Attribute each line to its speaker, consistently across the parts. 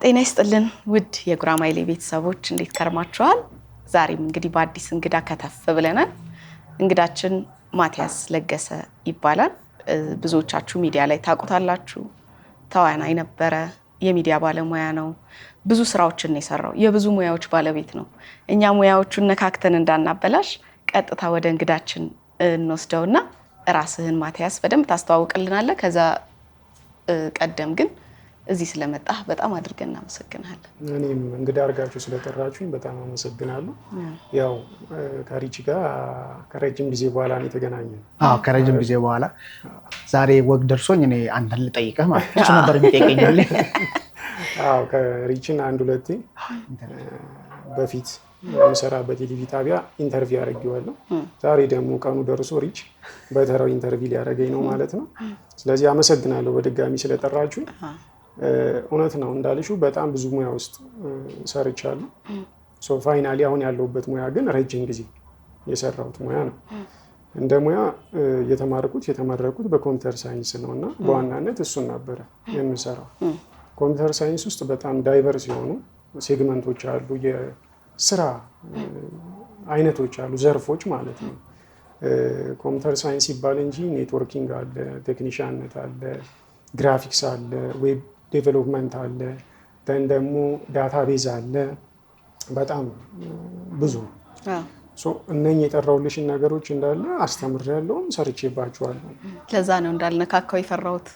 Speaker 1: ጤና ይስጥልን ውድ የጉራማይሌ ቤተሰቦች እንዴት ከርማችኋል? ዛሬም እንግዲህ በአዲስ እንግዳ ከተፍ ብለናል። እንግዳችን ማቲያስ ለገሰ ይባላል። ብዙዎቻችሁ ሚዲያ ላይ ታውቁታላችሁ። ተዋናይ ነበረ፣ የሚዲያ ባለሙያ ነው። ብዙ ስራዎችን ነው የሰራው። የብዙ ሙያዎች ባለቤት ነው። እኛ ሙያዎቹን ነካክተን እንዳናበላሽ ቀጥታ ወደ እንግዳችን እንወስደውና ራስህን ማቲያስ በደንብ ታስተዋውቅልናለህ። ከዛ ቀደም ግን እዚህ ስለመጣህ በጣም አድርገን እናመሰግናለን።
Speaker 2: እኔም እንግዳ አድርጋችሁ ስለጠራችሁኝ በጣም አመሰግናለሁ። ያው ከሪች ጋር ከረጅም ጊዜ በኋላ ነው የተገናኘነው።
Speaker 3: ከረጅም ጊዜ በኋላ ዛሬ ወግ ደርሶኝ እኔ አንተን ልጠይቅህ ማለት እሱ ነበር የሚጠይቀኝ።
Speaker 2: ከሪችን አንድ ሁለቴ በፊት የምሰራበት የቲቪ ጣቢያ ኢንተርቪው አድርጌዋለሁ። ዛሬ ደግሞ ቀኑ ደርሶ ሪች በተራው ኢንተርቪው ሊያደርገኝ ነው ማለት ነው። ስለዚህ አመሰግናለሁ በድጋሚ ስለጠራችሁ። እውነት ነው እንዳልሽው በጣም ብዙ ሙያ ውስጥ ሰርቻለሁ። ፋይናሊ አሁን ያለሁበት ሙያ ግን ረጅም ጊዜ የሰራሁት ሙያ ነው። እንደ ሙያ የተመረኩት በኮምፒውተር ሳይንስ ነው እና በዋናነት እሱን ነበረ የምሰራው። ኮምፒውተር ሳይንስ ውስጥ በጣም ዳይቨርስ የሆኑ ሴግመንቶች አሉ፣ የስራ አይነቶች አሉ፣ ዘርፎች ማለት ነው። ኮምፒውተር ሳይንስ ይባል እንጂ ኔትወርኪንግ አለ፣ ቴክኒሻንነት አለ፣ ግራፊክስ አለ፣ ዌብ ዴቨሎፕመንት አለ፣ ደግሞ ዳታቤዝ አለ። በጣም ብዙ እነኚህ የጠራሁልሽን ነገሮች እንዳለ አስተምሬያለሁም ሰርቼባቸዋለሁ።
Speaker 1: ለዛ ነው እንዳልነካካው የፈራሁት።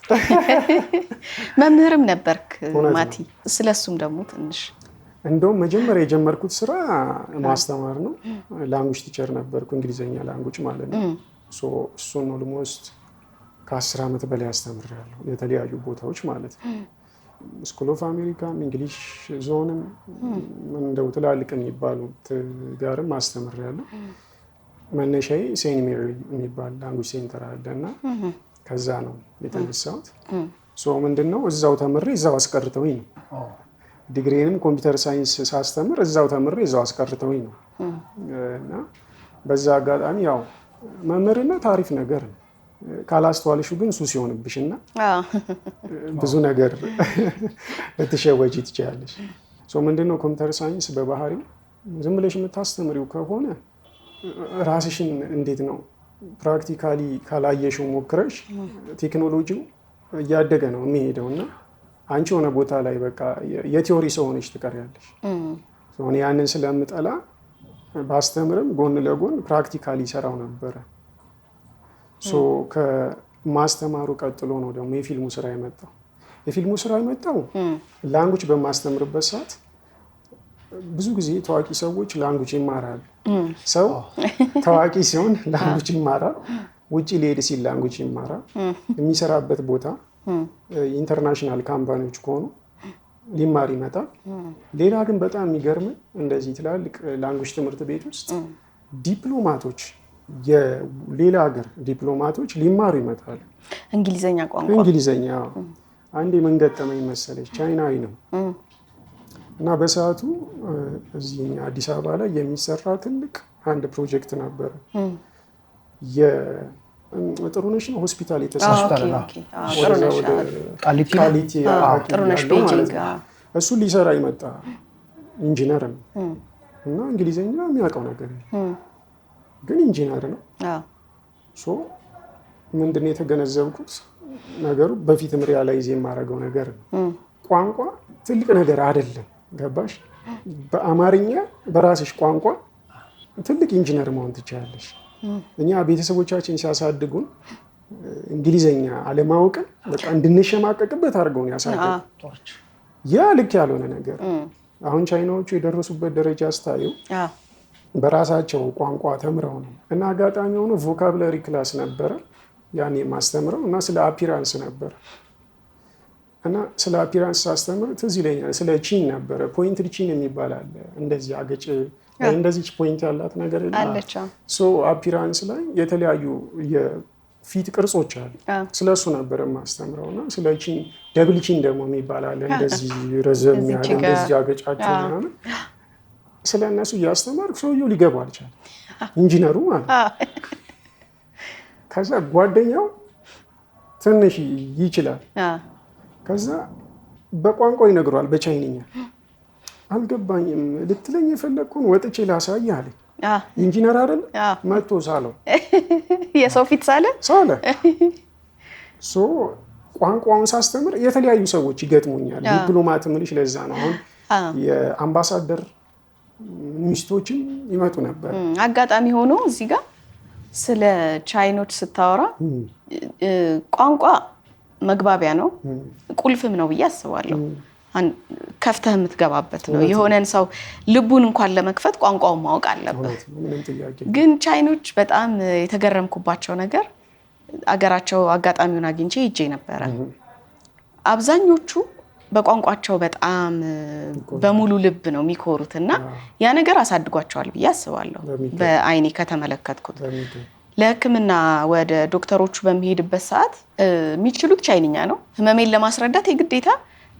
Speaker 1: መምህርም ነበርክ ማቲ፣ ስለሱም ደግሞ ትንሽ
Speaker 2: እንደውም መጀመሪያ የጀመርኩት ስራ ማስተማር ነው። ላንጉጅ ቲቸር ነበርኩ፣ እንግሊዝኛ ላንጉጅ ማለት ነው። እሱን ኦልሞስት ከ10 ዓመት በላይ አስተምሬያለሁ፣ የተለያዩ ቦታዎች ማለት ነው። ስኩል ኦፍ አሜሪካም እንግሊሽ ዞንም እንደው ትላልቅ የሚባሉት ጋርም አስተምሬያለሁ። መነሻዬ ሴንት ሜሪ የሚባል ላንጉጅ ሴንተር አለ እና ከዛ ነው የተነሳሁት። ምንድነው እዛው ተምሬ እዛው አስቀርተውኝ ነው። ዲግሪንም ኮምፒውተር ሳይንስ ሳስተምር እዛው ተምሬ እዛው አስቀርተውኝ ነው እና በዛ አጋጣሚ ያው መምህርነት አሪፍ ነገር ነው። ካላስተዋልሹ ግን ሱስ ይሆንብሽና ብዙ ነገር ልትሸወጂ ትችያለሽ። ምንድነው ኮምፒውተር ሳይንስ በባህሪው ዝም ብለሽ የምታስተምሪው ከሆነ ራስሽን እንዴት ነው ፕራክቲካሊ ካላየሽው ሞክረሽ ቴክኖሎጂው እያደገ ነው የሚሄደው እና አንቺ የሆነ ቦታ ላይ በቃ የቲዮሪ ሰው ሆነሽ ትቀሪያለሽ። ያንን ስለምጠላ ባስተምርም ጎን ለጎን ፕራክቲካሊ ሰራው ነበረ። ከማስተማሩ ቀጥሎ ነው ደግሞ የፊልሙ ስራ የመጣው። የፊልሙ ስራ የመጣው ላንጉጅ በማስተምርበት ሰዓት ብዙ ጊዜ ታዋቂ ሰዎች ላንጉጅ ይማራሉ። ሰው ታዋቂ ሲሆን ላንጉጅ ይማራል፣ ውጭ ሊሄድ ሲል ላንጉጅ ይማራል። የሚሰራበት ቦታ ኢንተርናሽናል ካምፓኒዎች ከሆኑ ሊማር ይመጣል። ሌላ ግን በጣም የሚገርም እንደዚህ ትላልቅ ላንጉጅ ትምህርት ቤት ውስጥ ዲፕሎማቶች፣ የሌላ ሀገር ዲፕሎማቶች ሊማሩ ይመጣሉ።
Speaker 1: እንግሊዘኛ ቋንቋ
Speaker 2: እንግሊዘኛ። አንዴ ምን ገጠመኝ መሰለች፣ ቻይናዊ ነው እና በሰዓቱ እዚህ አዲስ አበባ ላይ የሚሰራ ትልቅ አንድ ፕሮጀክት ነበረ። የጥሩነሽ ሆስፒታል የተሰራ እሱን ሊሰራ ይመጣ ኢንጂነር ነው እና እንግሊዘኛ የሚያውቀው ነገር ግን ኢንጂነር ነው። ምንድነው የተገነዘብኩት ነገሩ በፊትም ሪያላይዝ የማደርገው ነገር ቋንቋ ትልቅ ነገር አይደለም። ገባሽ? በአማርኛ በራስሽ ቋንቋ ትልቅ ኢንጂነር መሆን ትችላለሽ። እኛ ቤተሰቦቻችን ሲያሳድጉን እንግሊዘኛ አለማወቅን በቃ እንድንሸማቀቅበት አድርገውን ያሳድጉ። ያ ልክ ያልሆነ ነገር። አሁን ቻይናዎቹ የደረሱበት ደረጃ ስታዩ በራሳቸው ቋንቋ ተምረው ነው እና አጋጣሚ ሆኖ ቮካብለሪ ክላስ ነበረ ያኔ የማስተምረው እና ስለ አፒራንስ ነበር እና ስለ አፒራንስ ሳስተምር ትዝ ይለኛል ስለ ቺን ነበረ። ፖይንትድ ቺን የሚባል አለ፣ እንደዚህ አገጭ እንደዚህ ፖይንት ያላት ነገር
Speaker 1: አለች።
Speaker 2: አፒራንስ ላይ የተለያዩ የፊት ቅርጾች አሉ። ስለሱ ነበር የማስተምረው እና ስለ ቺን ደብል ቺን ደግሞ የሚባል አለ፣ እንደዚህ ረዘም ያለ እንደዚህ አገጫቸው ምናምን ስለ እነሱ እያስተማርኩ ሰውየው ሊገባ አልቻለም፣ ኢንጂነሩ ማለት። ከዛ ጓደኛው ትንሽ ይችላል። ከዛ በቋንቋው ይነግረዋል በቻይንኛ። አልገባኝም ልትለኝ የፈለግኩን ወጥቼ ላሳይህ አለኝ። ኢንጂነር አይደል መጥቶ ሳለው
Speaker 1: የሰው ፊት ሳለ
Speaker 2: ቋንቋውን ሳስተምር የተለያዩ ሰዎች ይገጥሙኛል። ዲፕሎማት ምልሽ ለዛ ነው። አሁን የአምባሳደር ሚስቶችም ይመጡ ነበር።
Speaker 1: አጋጣሚ ሆኖ እዚህ ጋር ስለ ቻይኖች ስታወራ ቋንቋ መግባቢያ ነው፣ ቁልፍም ነው ብዬ አስባለሁ። ከፍተህ የምትገባበት ነው። የሆነን ሰው ልቡን እንኳን ለመክፈት ቋንቋውን ማወቅ አለበት። ግን ቻይኖች በጣም የተገረምኩባቸው ነገር አገራቸው አጋጣሚውን አግኝቼ ሄጄ ነበረ። አብዛኞቹ በቋንቋቸው በጣም በሙሉ ልብ ነው የሚኮሩት እና ያ ነገር አሳድጓቸዋል ብዬ አስባለሁ። በአይኔ ከተመለከትኩት ለሕክምና ወደ ዶክተሮቹ በሚሄድበት ሰዓት የሚችሉት ቻይንኛ ነው። ህመሜን ለማስረዳት የግዴታ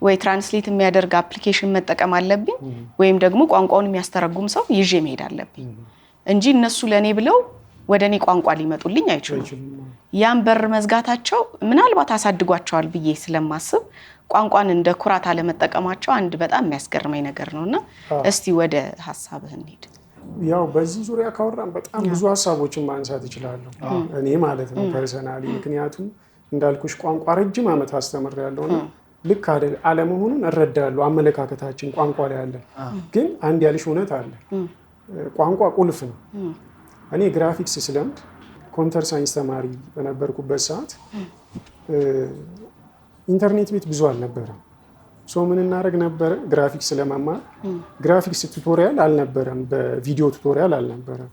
Speaker 1: ወይ ትራንስሌት የሚያደርግ አፕሊኬሽን መጠቀም አለብኝ ወይም ደግሞ ቋንቋውን የሚያስተረጉም ሰው ይዤ መሄድ አለብኝ እንጂ እነሱ ለኔ ብለው ወደ እኔ ቋንቋ ሊመጡልኝ አይችሉም። ያን በር መዝጋታቸው ምናልባት አሳድጓቸዋል ብዬ ስለማስብ ቋንቋን እንደ ኩራት አለመጠቀማቸው አንድ በጣም የሚያስገርመኝ ነገር ነውና እስቲ ወደ ሀሳብህ እንሂድ።
Speaker 2: ያው በዚህ ዙሪያ ካወራን በጣም ብዙ ሀሳቦችን ማንሳት ይችላል እኔ ማለት ነው ፐርሰናሊ። ምክንያቱም እንዳልኩሽ ቋንቋ ረጅም ዓመት አስተምሬያለሁና ልክ አለመሆኑን እረዳለሁ። አመለካከታችን ቋንቋ ላይ አለ። ግን አንድ ያልሽ እውነት አለ። ቋንቋ ቁልፍ ነው። እኔ ግራፊክስ ስለምድ ኮምፒውተር ሳይንስ ተማሪ በነበርኩበት ሰዓት ኢንተርኔት ቤት ብዙ አልነበረም። ምን እናደርግ ነበረ? ግራፊክስ ለመማር ግራፊክስ ቱቶሪያል አልነበረም፣ በቪዲዮ ቱቶሪያል አልነበረም።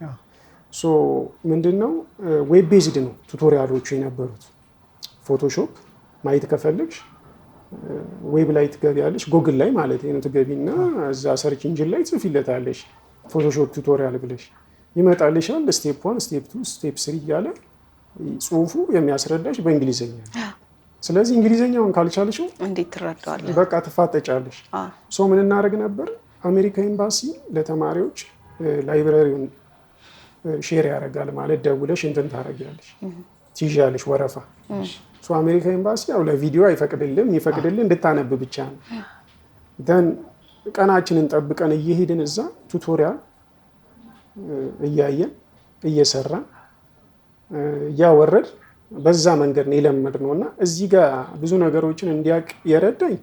Speaker 2: ምንድነው ዌብ ቤዝድ ነው ቱቶሪያሎቹ የነበሩት። ፎቶሾፕ ማየት ከፈለግሽ ዌብ ላይ ትገቢያለሽ፣ ጉግል ላይ ማለት ነው ትገቢና እዛ ሰርች ኢንጂን ላይ ትጽፊለታለሽ ፎቶሾፕ ቱቶሪያል ብለሽ ይመጣልሻል። ስቴፕ 1 ስቴፕ 2 ስቴፕ 3 እያለ ጽሁፉ የሚያስረዳሽ በእንግሊዘኛ። ስለዚህ እንግሊዘኛውን ካልቻልሽው
Speaker 1: እንዴት ትረዳዋለሽ?
Speaker 2: በቃ ትፋጠጫለሽ። ምን እናደርግ ነበር? አሜሪካ ኤምባሲ ለተማሪዎች ላይብራሪውን ሼር ያደርጋል ማለት ደውለሽ እንትን ታደርጊያለሽ፣ ትይዣለሽ ወረፋ። አሜሪካ ኤምባሲ ያው ለቪዲዮ አይፈቅድልም፣ ይፈቅድልን እንድታነብ ብቻ ነው። ደን ቀናችንን ጠብቀን እየሄድን እዛ ቱቶሪያል እያየን እየሰራን እያወረድ በዛ መንገድ ነው የለመድነው እና እዚህ ጋር ብዙ ነገሮችን እንዲያውቅ የረዳኝ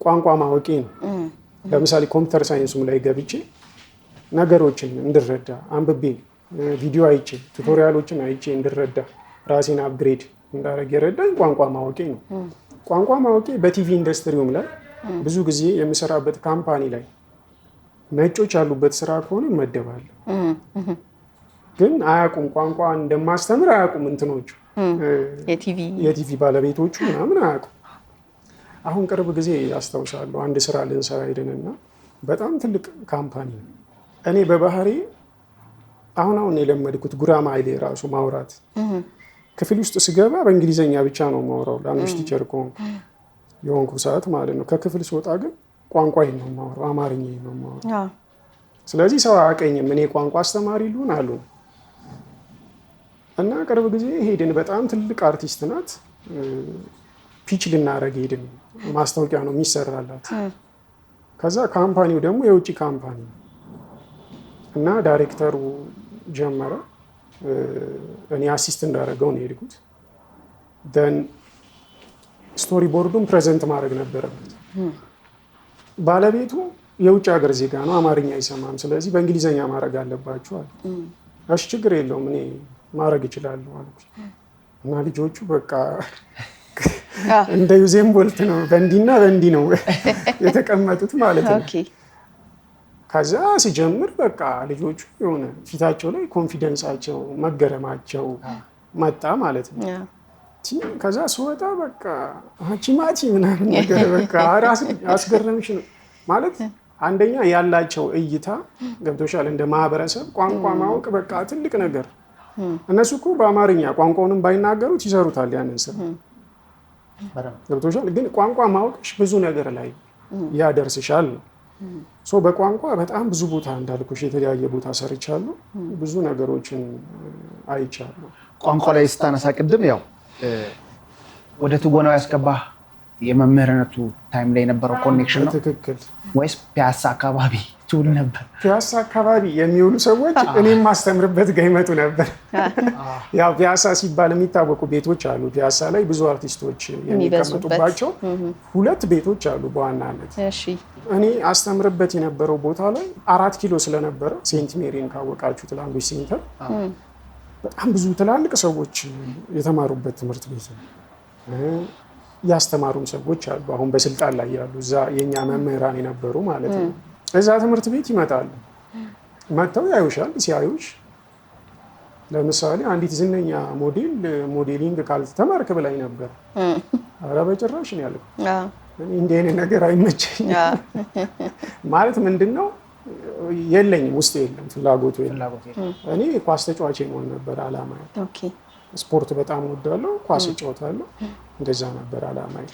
Speaker 2: ቋንቋ ማወቄ ነው። ለምሳሌ ኮምፒውተር ሳይንሱም ላይ ገብቼ ነገሮችን እንድረዳ አንብቤ ቪዲዮ አይቼ ቱቶሪያሎችን አይቼ እንድረዳ ራሴን አፕግሬድ እንዳደረግ የረዳኝ ቋንቋ ማወቄ ነው። ቋንቋ ማወቄ በቲቪ ኢንዱስትሪውም ላይ ብዙ ጊዜ የምሰራበት ካምፓኒ ላይ ነጮች ያሉበት ስራ ከሆነ እመደባለሁ። ግን አያውቁም፣ ቋንቋ እንደማስተምር አያውቁም። እንትኖቹ የቲቪ ባለቤቶቹ ምናምን አያውቁም። አሁን ቅርብ ጊዜ ያስታውሳለሁ አንድ ስራ ልንሰራ ሄድንና በጣም ትልቅ ካምፓኒ ነው። እኔ በባህሪ አሁን የለመድኩት ጉራማይሌ ራሱ ማውራት ክፍል ውስጥ ስገባ በእንግሊዘኛ ብቻ ነው የማወራው። ላንጉዌጅ ቲቸር የሆንኩ ሰዓት ማለት ነው። ከክፍል ስወጣ ግን ቋንቋዬን ነው የማወራው፣ አማርኛዬን ነው የማወራው። ስለዚህ ሰው አያውቀኝም። እኔ ቋንቋ አስተማሪ ልሁን አሉ እና ቅርብ ጊዜ ሄድን። በጣም ትልቅ አርቲስት ናት። ፒች ልናደርግ ሄድን። ማስታወቂያ ነው የሚሰራላት። ከዛ ካምፓኒው ደግሞ የውጭ ካምፓኒ እና ዳይሬክተሩ ጀመረ። እኔ አሲስት እንዳደረገው ነው የሄድኩት። ደን ስቶሪ ቦርዱን ፕሬዘንት ማድረግ ነበረበት። ባለቤቱ የውጭ ሀገር ዜጋ ነው፣ አማርኛ አይሰማም። ስለዚህ በእንግሊዘኛ ማድረግ አለባችሁ አለ። እሺ ችግር የለውም እኔ ማድረግ እችላለሁ አልኩት እና ልጆቹ በቃ እንደ ዩዜን ቦልት ነው በእንዲና በእንዲ ነው የተቀመጡት ማለት ነው። ከዛ ሲጀምር በቃ ልጆቹ የሆነ ፊታቸው ላይ ኮንፊደንሳቸው መገረማቸው መጣ ማለት ነው። ከዛ ስወጣ በቃ ሀቺማቺ ምናምን ነገር በቃ አስገረምሽ ነው ማለት አንደኛ ያላቸው እይታ ገብቶሻል። እንደ ማህበረሰብ ቋንቋ ማወቅ በቃ ትልቅ ነገር። እነሱ እኮ በአማርኛ ቋንቋውንም ባይናገሩት ይሰሩታል ያንን ስራ ገብቶሻል። ግን ቋንቋ ማወቅሽ ብዙ ነገር ላይ ያደርስሻል። በቋንቋ በጣም ብዙ ቦታ እንዳልኩሽ የተለያየ ቦታ ሰርቻለሁ። ብዙ ነገሮችን አይቻለሁ።
Speaker 3: ቋንቋ ላይ ስታነሳ ቅድም ያው ወደ ትወናው ያስገባህ የመምህርነቱ ታይም ላይ የነበረው ኮኔክሽን ነው
Speaker 2: ትክክል
Speaker 3: ወይስ ፒያሳ አካባቢ ትውል ነበር?
Speaker 2: ፒያሳ አካባቢ የሚውሉ ሰዎች እኔም ማስተምርበት ጋር ይመጡ ነበር። ያው ፒያሳ ሲባል የሚታወቁ ቤቶች አሉ። ፒያሳ ላይ ብዙ አርቲስቶች የሚቀመጡባቸው 2 ቤቶች አሉ በዋናነት። እኔ አስተምርበት የነበረው ቦታ ላይ 4 ኪሎ ስለነበረ ሴንት ሜሪን ካወቃችሁት ላንጉጅ ሴንተር በጣም ብዙ ትላልቅ ሰዎች የተማሩበት ትምህርት ቤት ነው። ያስተማሩም ሰዎች አሉ አሁን በስልጣን ላይ ያሉ እዛ የኛ መምህራን የነበሩ ማለት ነው። እዛ ትምህርት ቤት ይመጣሉ። መጥተው ያዩሻል። ሲያዩሽ ለምሳሌ አንዲት ዝነኛ ሞዴል ሞዴሊንግ ካልተማርክ ብላኝ ነበር። ኧረ በጭራሽ ነው ያለው። እንዲህ አይነት ነገር አይመቸኝም ማለት ምንድነው የለኝም፣ ውስጥ የለም ፍላጎቱ የለም። እኔ ኳስ ተጫዋች መሆን ነበር አላማዬ። ስፖርት በጣም እወዳለሁ፣ ኳስ እጫወታለሁ። እንደዛ ነበር አላማዬ።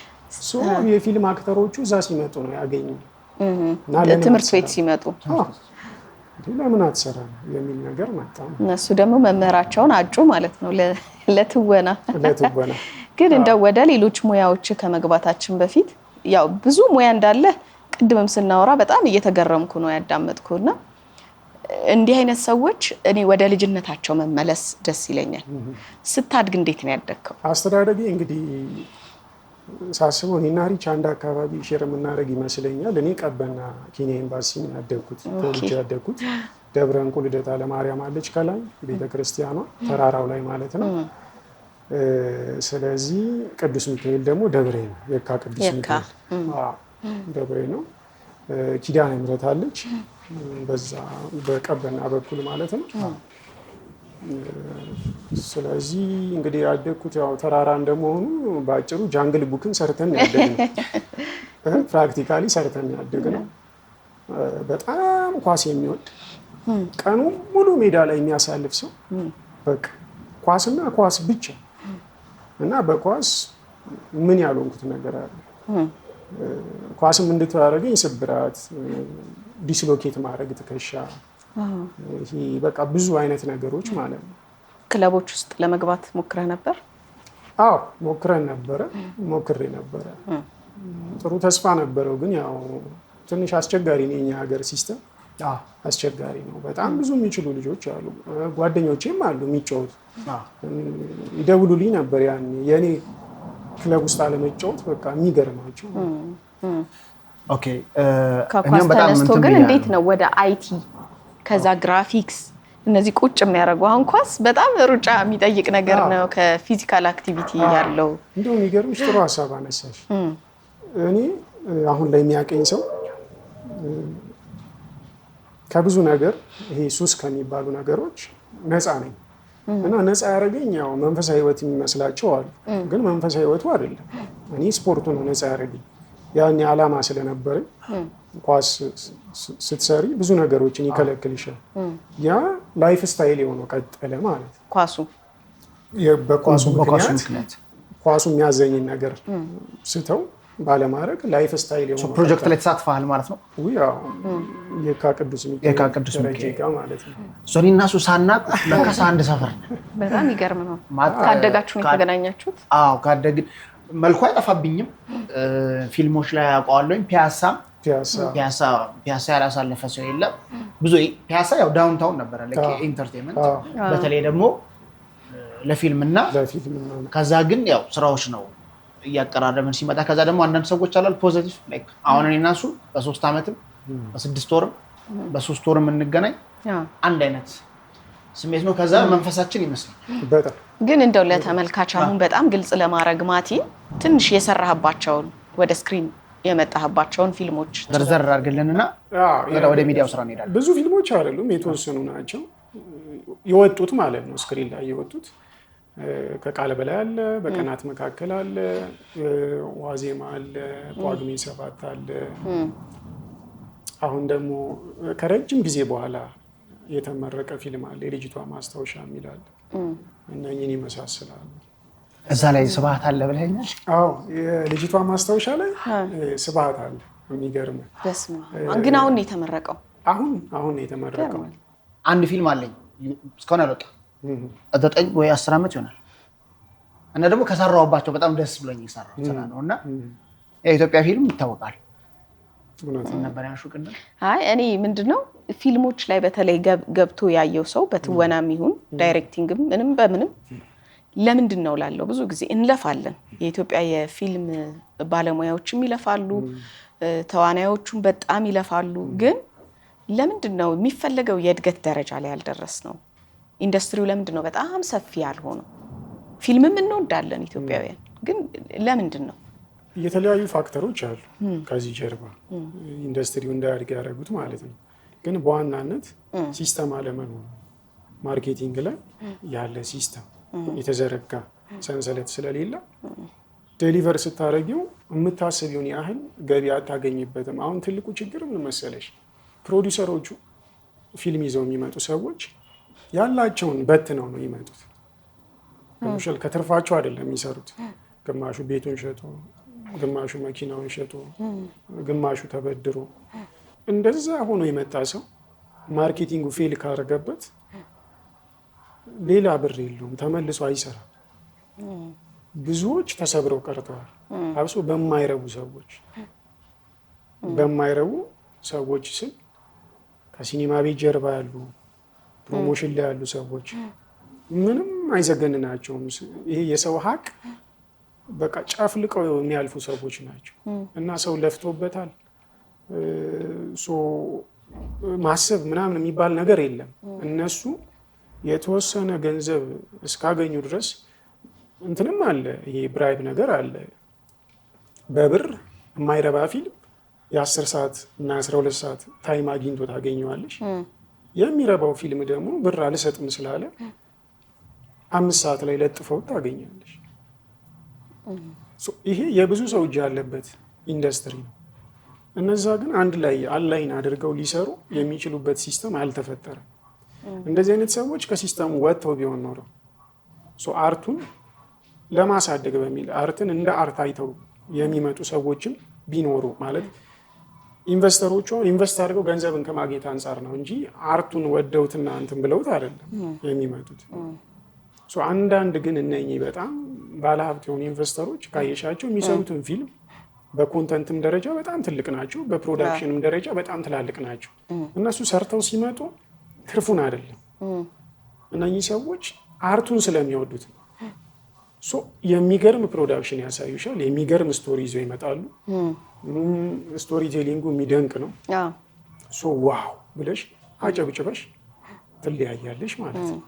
Speaker 2: የፊልም አክተሮቹ እዛ ሲመጡ ነው ያገኙ
Speaker 1: ትምህርት ቤት ሲመጡ
Speaker 2: ለምን አትሰራም የሚል ነገር መጣ።
Speaker 1: እነሱ ደግሞ መምህራቸውን አጩ ማለት ነው ለትወና። ግን እንደው ወደ ሌሎች ሙያዎች ከመግባታችን በፊት ያው ብዙ ሙያ እንዳለ ቅድምም ስናወራ በጣም እየተገረምኩ ነው ያዳመጥኩና እንዲህ አይነት ሰዎች እኔ ወደ ልጅነታቸው መመለስ ደስ ይለኛል። ስታድግ እንዴት ነው ያደግከው?
Speaker 2: አስተዳደጌ እንግዲህ ሳስበው እኔና ሪች አንድ አካባቢ ሼር የምናደርግ ይመስለኛል። እኔ ቀበና ኬንያ ኤምባሲ ነው ያደግኩት። ተወልጄ ያደግኩት ደብረ እንቁ ልደታ ለማርያም አለች ከላይ ቤተክርስቲያኗ ተራራው ላይ ማለት ነው። ስለዚህ ቅዱስ ሚካኤል ደግሞ ደብሬ ነው፣ የካ ቅዱስ ሚካኤል ደብሬ ነው። ኪዳነ ምሕረት አለች በዛ በቀበና በኩል ማለት ነው። ስለዚህ እንግዲህ ያደግኩት ያው ተራራ እንደመሆኑ በአጭሩ ጃንግል ቡክን ሰርተን ያደግነው ፕራክቲካሊ ሰርተን ያደግነው። በጣም ኳስ የሚወድ ቀኑ ሙሉ ሜዳ ላይ የሚያሳልፍ ሰው በቃ ኳስና ኳስ ብቻ እና በኳስ ምን ያልሆንኩት ነገር አለ። ኳስም እንድታደርገኝ ስብራት፣ ዲስሎኬት ማድረግ ትከሻ፣ ይሄ በቃ ብዙ አይነት ነገሮች ማለት ነው።
Speaker 1: ክለቦች ውስጥ ለመግባት ሞክረህ ነበር?
Speaker 2: አዎ ሞክሬ ነበረ። ጥሩ ተስፋ ነበረው፣ ግን ያው ትንሽ አስቸጋሪ ነው የኛ ሀገር ሲስተም። አስቸጋሪ ነው። በጣም ብዙ የሚችሉ ልጆች አሉ፣ ጓደኞቼም አሉ የሚጫወቱ። ይደውሉልኝ ነበር ያን የኔ ክለብ ውስጥ አለመጫወት በቃ የሚገርማቸው።
Speaker 3: ኦኬ
Speaker 1: ከኳስ ተነስቶ ግን እንዴት ነው ወደ አይቲ ከዛ ግራፊክስ እነዚህ ቁጭ የሚያደርጉ? አሁን ኳስ በጣም ሩጫ የሚጠይቅ ነገር ነው ከፊዚካል አክቲቪቲ ያለው።
Speaker 2: እንደው የሚገርምሽ ጥሩ ሀሳብ አነሳሽ። እኔ አሁን ላይ የሚያቀኝ ሰው ከብዙ ነገር ይሄ ሱስ ከሚባሉ ነገሮች ነፃ ነኝ እና ነፃ ያደረገኝ ያው መንፈሳዊ ህይወት የሚመስላቸው አሉ፣ ግን መንፈሳዊ ህይወቱ አይደለም። እኔ ስፖርቱ ነው ነፃ ያደረገኝ። ያኔ ዓላማ ስለነበረኝ ኳስ ስትሰሪ ብዙ ነገሮችን ይከለክልሻል። ያ ላይፍ ስታይል የሆነው ቀጠለ ማለት
Speaker 1: ኳሱ
Speaker 2: በኳሱ ምክንያት ኳሱ የሚያዘኝን ነገር ስተው ባለማድረግ ላይፍ ስታይል የሆነው
Speaker 3: ፕሮጀክት ላይ ተሳትፈሃል ማለት ነው።
Speaker 2: ያው የካ ቅዱስ ሚካኤል ጋር ማለት ነው።
Speaker 3: ሶኒና ሱሳና ለካሳ አንድ ሰፈር ነው።
Speaker 1: በጣም ይገርም ነው። ካደጋችሁ ነው የተገናኛችሁት?
Speaker 3: አዎ ካደግን መልኩ አይጠፋብኝም። ፊልሞች ላይ አውቀዋለሁኝ። ፒያሳ ያላሳለፈ ሰው የለም። ብዙ ፒያሳ ያው ዳውንታውን ነበረ ለኢንተርቴይንመንት፣ በተለይ ደግሞ ለፊልምና ከዛ ግን ያው ስራዎች ነው እያቀራረብን ሲመጣ። ከዛ ደግሞ አንዳንድ ሰዎች አላል ፖዚቲቭ ላይክ አሁን እኔና እሱ በ3 አመትም በ6 ወርም በ3 ወርም እንገናኝ አንድ አይነት ስሜት ነው። ከዛ መንፈሳችን ይመስላል
Speaker 2: በጣም
Speaker 1: ግን እንደው ለተመልካች አሁን በጣም ግልጽ ለማድረግ ማቲ ትንሽ የሰራህባቸውን ወደ ስክሪን የመጣህባቸውን ፊልሞች
Speaker 3: ዘርዘር አድርግልንና ወደ ሚዲያው ስራ እንሄዳለን።
Speaker 2: ብዙ ፊልሞች አይደሉም የተወሰኑ ናቸው የወጡት ማለት ነው። ስክሪን ላይ የወጡት ከቃል በላይ አለ፣ በቀናት መካከል አለ፣ ዋዜማ አለ፣ ጳጉሜ 7 አለ። አሁን ደግሞ ከረጅም ጊዜ በኋላ የተመረቀ ፊልም አለ የልጅቷ ማስታወሻ የሚል አለ። እነኝን ይመሳሰላሉ።
Speaker 3: እዛ ላይ ስብሐት አለ ብለኸኛል?
Speaker 2: አዎ የልጅቷ ማስታወሻ ላይ ስብሐት አለ። የሚገርም
Speaker 1: ግን አሁን ነው የተመረቀው።
Speaker 2: አሁን ነው የተመረቀው።
Speaker 3: አንድ ፊልም አለኝ እስካሁን አልወጣም። 9 ወይ 10 አመት ይሆናል እና ደግሞ ከሰራሁባቸው በጣም ደስ ብሎኝ የሰራሁት ስራ ነውና የኢትዮጵያ ፊልም ይታወቃል ነበር ያልሽው ቅድም።
Speaker 1: አይ እኔ ምንድነው ፊልሞች ላይ በተለይ ገብቶ ያየው ሰው በትወናም ይሁን ዳይሬክቲንግም ምንም በምንም ለምንድን ነው ላለው ብዙ ጊዜ እንለፋለን። የኢትዮጵያ የፊልም ባለሙያዎችም ይለፋሉ፣ ተዋናዮቹም በጣም ይለፋሉ። ግን ለምንድን ነው የሚፈለገው የእድገት ደረጃ ላይ ያልደረስነው? ኢንዱስትሪው ለምንድን ነው በጣም ሰፊ ያልሆነው? ፊልምም እንወዳለን ኢትዮጵያውያን፣ ግን ለምንድን ነው?
Speaker 2: የተለያዩ ፋክተሮች አሉ ከዚህ ጀርባ ኢንዱስትሪው እንዳያድግ ያደረጉት ማለት ነው። ግን በዋናነት ሲስተም አለመኖር፣ ማርኬቲንግ ላይ ያለ ሲስተም የተዘረጋ ሰንሰለት ስለሌለ ዴሊቨር ስታደርጊው የምታስቢውን ያህል ገቢ አታገኝበትም። አሁን ትልቁ ችግር ምን መሰለሽ? ፕሮዲውሰሮቹ ፊልም ይዘው የሚመጡ ሰዎች ያላቸውን በትነው ነው የሚመጡት። ከትርፋቸው አይደለም የሚሰሩት። ግማሹ ቤቱን ሸጦ፣ ግማሹ መኪናውን ሸጦ፣ ግማሹ ተበድሮ እንደዛ ሆኖ የመጣ ሰው ማርኬቲንጉ ፌል ካረገበት ሌላ ብር የለውም፣ ተመልሶ አይሰራም። ብዙዎች ተሰብረው ቀርተዋል። አብሶ በማይረቡ ሰዎች ስል ከሲኒማ ቤት ጀርባ ያሉ ፕሮሞሽን ላይ ያሉ ሰዎች ምንም አይዘገንናቸውም። ይሄ የሰው ሀቅ በቃ ጨፍልቀው የሚያልፉ ሰዎች ናቸው እና ሰው ለፍቶበታል ማሰብ ምናምን የሚባል ነገር የለም። እነሱ የተወሰነ ገንዘብ እስካገኙ ድረስ እንትንም አለ፣ ይሄ ብራይብ ነገር አለ። በብር የማይረባ ፊልም የ10 ሰዓት እና 12 ሰዓት ታይም አግኝቶ ታገኘዋለሽ። የሚረባው ፊልም ደግሞ ብር አልሰጥም ስላለ 5 ሰዓት ላይ ለጥፈው ታገኛለሽ። ይሄ የብዙ ሰው እጅ ያለበት ኢንዱስትሪ ነው። እነዛ ግን አንድ ላይ አላይን አድርገው ሊሰሩ የሚችሉበት ሲስተም አልተፈጠረም። እንደዚህ አይነት ሰዎች ከሲስተሙ ወጥተው ቢሆን ኖረው አርቱን ለማሳደግ በሚል አርትን እንደ አርት አይተው የሚመጡ ሰዎችም ቢኖሩ ማለት ኢንቨስተሮቹ ኢንቨስት አድርገው ገንዘብን ከማግኘት አንጻር ነው እንጂ አርቱን ወደውትና እንትን ብለውት አይደለም የሚመጡት። አንዳንድ ግን እነኚህ በጣም ባለሀብት የሆኑ ኢንቨስተሮች ካየሻቸው የሚሰሩትን ፊልም በኮንተንትም ደረጃ በጣም ትልቅ ናቸው፣ በፕሮዳክሽንም ደረጃ በጣም ትላልቅ ናቸው። እነሱ ሰርተው ሲመጡ ትርፉን አይደለም። እነኚህ ሰዎች አርቱን ስለሚወዱት ነው። የሚገርም ፕሮዳክሽን ያሳዩሻል፣ የሚገርም ስቶሪ ይዘው ይመጣሉ። ስቶሪ ቴሊንጉ የሚደንቅ ነው። ዋው ብለሽ አጨብጭበሽ ትለያያለሽ ማለት ነው።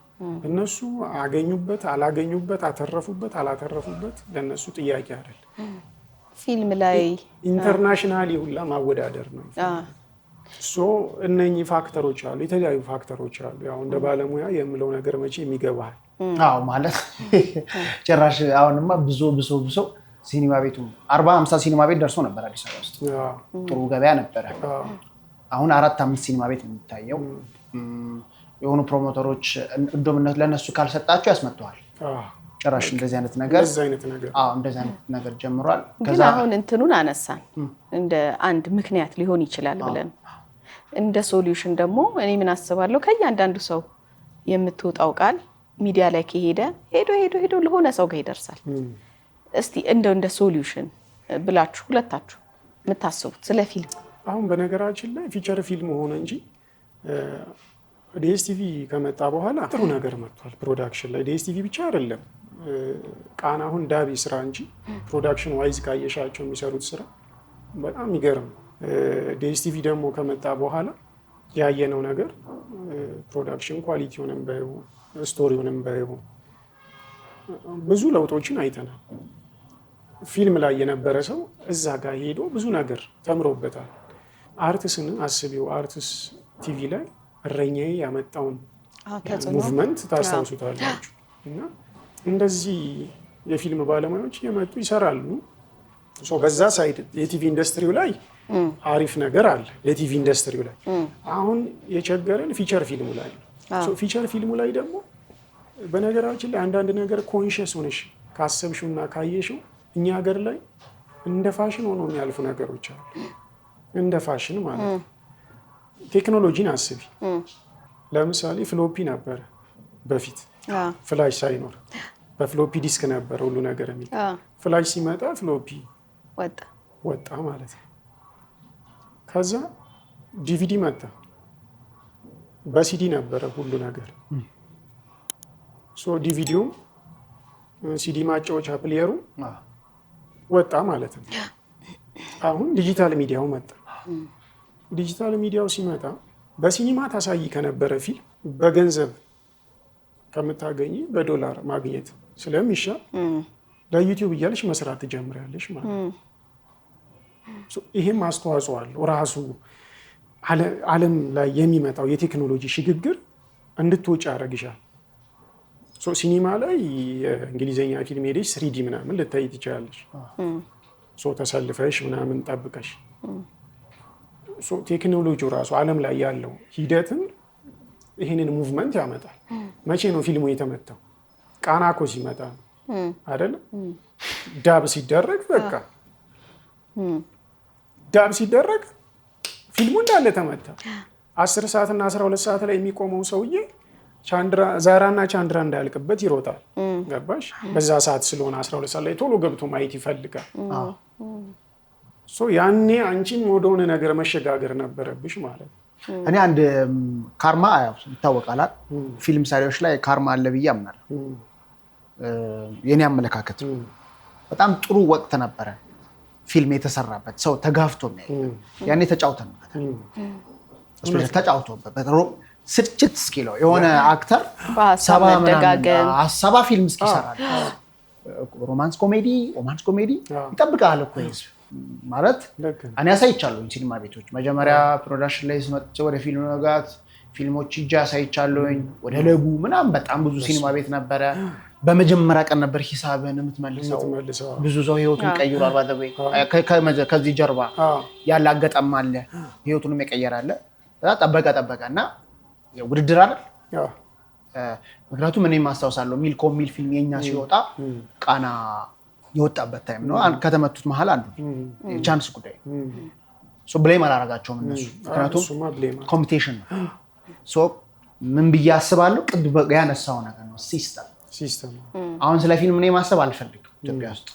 Speaker 2: እነሱ አገኙበት አላገኙበት፣ አተረፉበት አላተረፉበት ለእነሱ ጥያቄ አይደለም።
Speaker 1: ፊልም ላይ
Speaker 2: ኢንተርናሽናሊ ሁላ ማወዳደር ነው። እነኚህ ፋክተሮች አሉ፣ የተለያዩ ፋክተሮች አሉ። ያው እንደ ባለሙያ የምለው ነገር መቼ የሚገባል?
Speaker 3: አዎ ማለት ጭራሽ አሁንማ ብዙ ሲኒማ ቤቱ 40-50 ሲኒማ ቤት ደርሶ ነበር አዲስ አበባ ውስጥ። ጥሩ ገበያ ነበረ። አሁን 4-5 ሲኒማ ቤት ነው የሚታየው። የሆኑ ፕሮሞተሮች እንደውም ለነሱ ካልሰጣቸው ያስመጥተዋል። ጭራሽ እንደዚህ አይነት ነገር ጀምሯል።
Speaker 1: ግን አሁን እንትኑን አነሳን እንደ አንድ ምክንያት ሊሆን ይችላል ብለን እንደ ሶሉሽን ደግሞ እኔ ምን አስባለሁ፣ ከእያንዳንዱ ሰው የምትወጣው ቃል ሚዲያ ላይ ከሄደ ሄዶ ለሆነ ሰው ጋር ይደርሳል። እስቲ እንደ ሶሉሽን ብላችሁ ሁለታችሁ የምታስቡት ስለ ፊልም።
Speaker 2: አሁን በነገራችን ላይ ፊቸር ፊልም ሆነ እንጂ ዲኤስቲቪ ከመጣ በኋላ ጥሩ ነገር መጥቷል። ፕሮዳክሽን ላይ ዲኤስቲቪ ብቻ አይደለም፣ ቃና አሁን ዳቢ ስራ እንጂ ፕሮዳክሽን ዋይዝ ካየሻቸው የሚሰሩት ስራ በጣም ይገርም። ዲኤስቲቪ ደግሞ ከመጣ በኋላ ያየነው ነገር ፕሮዳክሽን ኳሊቲውንም ባይው ስቶሪውንም ባይው ብዙ ለውጦችን አይተናል። ፊልም ላይ የነበረ ሰው እዛ ጋር ሄዶ ብዙ ነገር ተምሮበታል። አርትስን አስቢው፣ አርትስ ቲቪ ላይ እረኛዬ ያመጣውን ሙቭመንት ታስታውሱታላችሁ። እና እንደዚህ የፊልም ባለሙያዎች እየመጡ ይሰራሉ። በዛ ሳይድ የቲቪ ኢንዱስትሪው ላይ አሪፍ ነገር አለ። የቲቪ ኢንዱስትሪው ላይ አሁን የቸገረን ፊቸር ፊልሙ ላይ ነው። ፊቸር ፊልሙ ላይ ደግሞ በነገራችን ላይ አንዳንድ ነገር ኮንሽስ ሆነሽ ካሰብሽውና ካየሽው እኛ ሀገር ላይ እንደ ፋሽን ሆኖ የሚያልፉ ነገሮች አሉ። እንደ ፋሽን ማለት ነው። ቴክኖሎጂን አስቢ። ለምሳሌ ፍሎፒ ነበረ በፊት ፍላሽ ሳይኖር፣ በፍሎፒ ዲስክ ነበረ ሁሉ ነገር የሚል። ፍላሽ ሲመጣ ፍሎፒ ወጣ ማለት ነው። ከዛ ዲቪዲ መጣ። በሲዲ ነበረ ሁሉ ነገር። ዲቪዲውም ሲዲ ማጫወቻ ፕሌየሩ ወጣ ማለት ነው። አሁን ዲጂታል ሚዲያው መጣ። ዲጂታል ሚዲያው ሲመጣ በሲኒማ ታሳይ ከነበረ ፊልም በገንዘብ ከምታገኝ በዶላር ማግኘት ስለሚሻል ለዩቲዩብ እያለሽ መስራት ትጀምሪያለሽ ማለት ነው። ይሄም አስተዋጽኦ አለው። ራሱ ዓለም ላይ የሚመጣው የቴክኖሎጂ ሽግግር እንድትወጪ ያደርግሻል። ሲኒማ ላይ የእንግሊዝኛ ፊልም ሄደሽ 3D ምናምን ልታይ ትችላለሽ። ተሰልፈሽ ምናምን ጠብቀሽ ቴክኖሎጂው ራሱ ዓለም ላይ ያለው ሂደትን ይህንን ሙቭመንት ያመጣል። መቼ ነው ፊልሙ የተመታው? ቃና እኮ ሲመጣ ነው አይደለም? ዳብ ሲደረግ በቃ ዳብ ሲደረግ ፊልሙ እንዳለ ተመታ። 10 ሰዓት እና 12 ሰዓት ላይ የሚቆመው ሰውዬ ዛራና ቻንድራ እንዳያልቅበት ይሮጣል። ገባሽ? በዛ ሰዓት ስለሆነ 12 ሰዓት ላይ ቶሎ ገብቶ ማየት ይፈልጋል። ያኔ አንቺም ወደሆነ ነገር መሸጋገር ነበረብሽ ማለት ነው።
Speaker 3: እኔ አንድ ካርማ ይታወቃል፣ ፊልም ሰሪዎች ላይ ካርማ አለ ብዬ አምናለሁ። የኔ አመለካከት በጣም ጥሩ ወቅት ነበረ ፊልም የተሰራበት፣ ሰው ተጋፍቶ ያኔ ተጫውተንበት ስርጭት እስኪለው የሆነ አክተር ሰባ ፊልም እስኪሰራ ሮማንስ ኮሜዲ ይጠብቃል እኮ ህዝብ ማለት። እኔ አሳይቻለሁኝ ሲኒማ ቤቶች መጀመሪያ ፕሮዳክሽን ላይ ስመጥቼ ወደ ፊልም መጋት ፊልሞች እጃ አሳይቻለሁኝ። ወደ ለቡ ምናምን በጣም ብዙ ሲኒማ ቤት ነበረ። በመጀመሪያ ቀን ነበር ሂሳብን የምትመልሰው። ብዙ ሰው ህይወቱን ቀይሯል። ባደበይ ከዚህ ጀርባ ያለ አጋጣሚ አለ፣ ህይወቱንም የቀየራለ። ጠበቀ እና ውድድር አይደል? ምክንያቱም እኔ ማስታወሳለሁ ሚልኮም ሚል ፊልም የኛ ሲወጣ ቃና የወጣበት ታይም ነው። ከተመቱት መሀል አንዱ የቻንስ ጉዳይ ብሌም አላረጋቸውም እነሱ፣ ምክንያቱም ኮምፒቲሽን ነው። ምን ብዬ አስባለሁ? ቅድም ያነሳው ነገር ነው ሲስተም። አሁን ስለ ፊልም እኔ ማሰብ አልፈልግም ኢትዮጵያ ውስጥ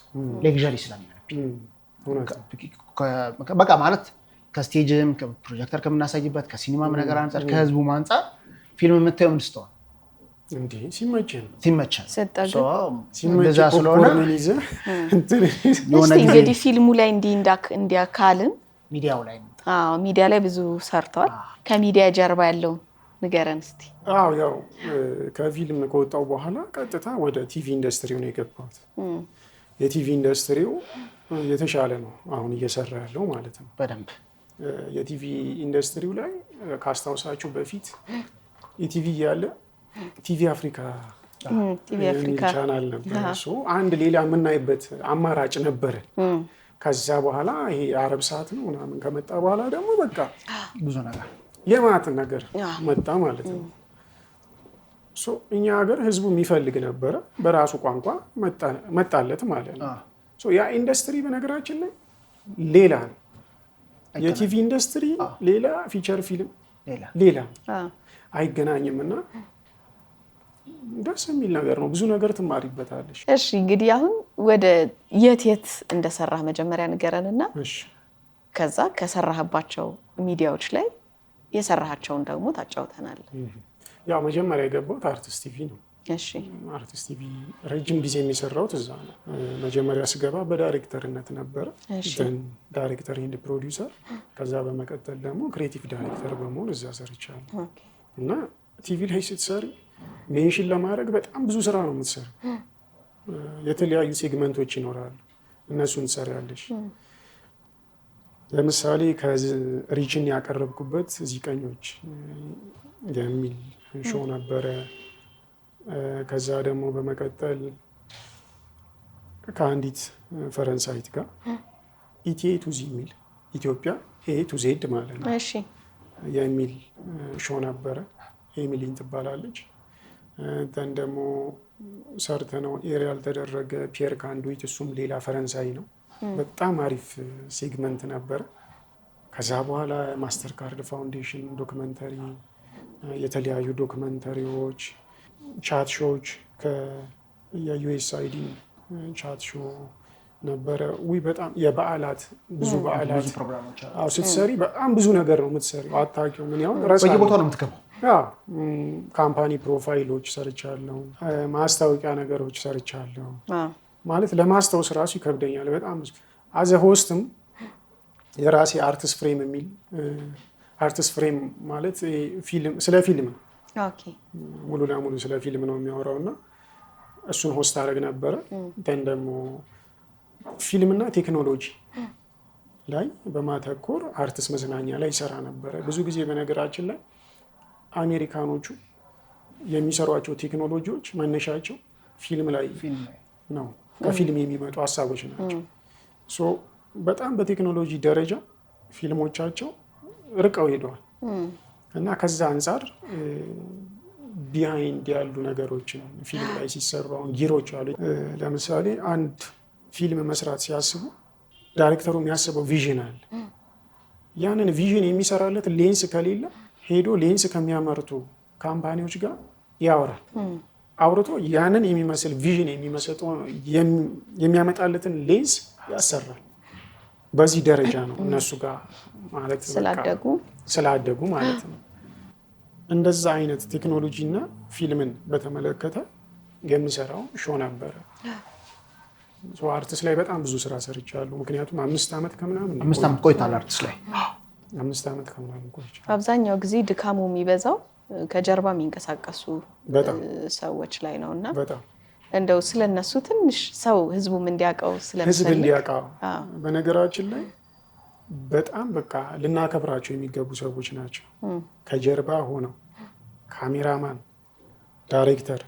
Speaker 3: ሌክዠሪ ስለሚሆንብኝ በቃ ማለት ከስቴጅም ፕሮጀክተር ከምናሳይበት ከሲኒማ ነገር አንጻር ከህዝቡ አንጻር ፊልም የምታየው ምን ስትሆን
Speaker 2: እንዴ ሲመቸን
Speaker 3: እንደዛ ስለሆነ
Speaker 1: እንግዲህ ፊልሙ ላይ እንዲያካልን ሚዲያ ላይ ብዙ ሰርተዋል። ከሚዲያ ጀርባ ያለው ንገረን እስቲ።
Speaker 2: ያው ከፊልም ከወጣው በኋላ ቀጥታ ወደ ቲቪ ኢንዱስትሪው ነው የገባሁት። የቲቪ ኢንዱስትሪው የተሻለ ነው አሁን እየሰራ ያለው ማለት ነው።
Speaker 3: በደንብ
Speaker 2: የቲቪ ኢንዱስትሪው ላይ ካስታውሳችሁ በፊት ኢቲቪ ያለ ቲቪ አፍሪካ ቻናል ነበር። አንድ ሌላ የምናይበት አማራጭ ነበረ። ከዛ በኋላ ይሄ አረብ ሰዓት ነው ምናምን ከመጣ በኋላ ደግሞ በቃ
Speaker 3: ብዙ ነገር
Speaker 2: የማት ነገር መጣ ማለት ነው። እኛ ሀገር ህዝቡ የሚፈልግ ነበረ፣ በራሱ ቋንቋ መጣለት ማለት ነው። ያ ኢንዱስትሪ በነገራችን ላይ ሌላ ነው። የቲቪ ኢንዱስትሪ ሌላ፣ ፊቸር ፊልም ሌላ አይገናኝም እና ደስ የሚል ነገር ነው። ብዙ ነገር ትማሪበታለሽ።
Speaker 1: እሺ እንግዲህ አሁን ወደ የት እንደሰራህ መጀመሪያ ንገረንና ከዛ ከሰራህባቸው ሚዲያዎች ላይ የሰራሃቸውን ደግሞ ታጫውተናለህ።
Speaker 2: ያው መጀመሪያ የገባሁት አርቲስት ቲቪ ነው።
Speaker 1: እሺ
Speaker 2: አርቲስት ቲቪ ረጅም ጊዜ የሚሰራው እዛ ነው። መጀመሪያ ስገባ በዳይሬክተርነት ነበር፣ ዳይሬክተር ኤንድ ፕሮዲውሰር። ከዛ በመቀጠል ደግሞ ክሬቲቭ ዳይሬክተር በመሆን እዛ ሰርቻለሁ። እና ቲቪ ላይ ስትሰሪ ሜንሽን ለማድረግ በጣም ብዙ ስራ ነው የምትሰራው። የተለያዩ ሴግመንቶች ይኖራሉ፣ እነሱን ትሰሪያለሽ። ለምሳሌ ከሪችን ያቀረብኩበት ዚቀኞች የሚል ሾው ነበረ። ከዛ ደግሞ በመቀጠል ከአንዲት ፈረንሳይት ጋር ኢቲኤ ቱ ዚ የሚል ኢትዮጵያ ኤ ቱ ዜድ ማለት ነው የሚል ሾው ነበረ። ኤሚሊን ትባላለች። ደን ደግሞ ሰርተ ነው ኤሪያል ተደረገ ፒየር ካንዱዊት፣ እሱም ሌላ ፈረንሳይ ነው። በጣም አሪፍ ሴግመንት ነበረ። ከዛ በኋላ ማስተር ካርድ ፋውንዴሽን ዶክመንተሪ፣ የተለያዩ ዶክመንተሪዎች፣ ቻት ሾዎች የዩኤስአይዲ ቻት ሾው፣ ነበረ። በጣም የበዓላት ብዙ በዓላት
Speaker 3: ፕሮግራሞች
Speaker 2: አዎ ስትሰሪ በጣም ብዙ ነገር ነው የምትሰሪው። አታውቂውም። ምን ያው
Speaker 3: በየቦታው ነው የምትገባው።
Speaker 2: ካምፓኒ ፕሮፋይሎች ሰርቻለሁ፣ ማስታወቂያ ነገሮች ሰርቻለሁ። ማለት ለማስታወስ ራሱ ይከብደኛል በጣም። አዘ ሆስትም የራሴ አርቲስት ፍሬም የሚል አርቲስት ፍሬም ማለት ስለ ፊልም ሙሉ ለሙሉ ስለ ፊልም ነው የሚያወራው እና እሱን ሆስት አደረግ ነበረ። ደግሞ ፊልምና ቴክኖሎጂ ላይ በማተኮር አርቲስት መዝናኛ ላይ ይሰራ ነበረ ብዙ ጊዜ። በነገራችን ላይ አሜሪካኖቹ የሚሰሯቸው ቴክኖሎጂዎች መነሻቸው ፊልም ላይ ነው፣ ከፊልም የሚመጡ ሀሳቦች ናቸው። በጣም በቴክኖሎጂ ደረጃ ፊልሞቻቸው ርቀው ሄደዋል እና ከዛ አንጻር ቢሃይንድ ያሉ ነገሮችን ፊልም ላይ ሲሰሩ ጊሮች አሉ። ለምሳሌ አንድ ፊልም መስራት ሲያስቡ ዳይሬክተሩ የሚያስበው ቪዥን አለ። ያንን ቪዥን የሚሰራለት ሌንስ ከሌለ ሄዶ ሌንስ ከሚያመርቱ ካምፓኒዎች ጋር ያወራል። አውርቶ ያንን የሚመስል ቪዥን የሚያመጣለትን ሌንስ ያሰራል። በዚህ ደረጃ ነው እነሱ ጋር ማለት ስላደጉ ማለት ነው። እንደዛ አይነት ቴክኖሎጂ እና ፊልምን በተመለከተ የሚሰራው ሾው ነበረ። አርቲስት ላይ በጣም ብዙ ስራ ሰርቻለሁ። ምክንያቱም 5 ዓመት ከምናምን
Speaker 3: 5 ዓመት ቆይታል አርቲስት ላይ
Speaker 2: 5 ዓመት ከምናምን ቆይቻለሁ።
Speaker 1: አብዛኛው ጊዜ ድካሙ የሚበዛው ከጀርባ የሚንቀሳቀሱ ሰዎች ላይ ነውና እንደው ስለነሱ ትንሽ ህዝቡም እንዲያውቀው
Speaker 2: ህዝብ እንዲያውቀው በነገራችን ላይ በጣም በቃ ልናከብራቸው የሚገቡ ሰዎች ናቸው። ከጀርባ ሆነው ካሜራማን፣ ዳይሬክተር፣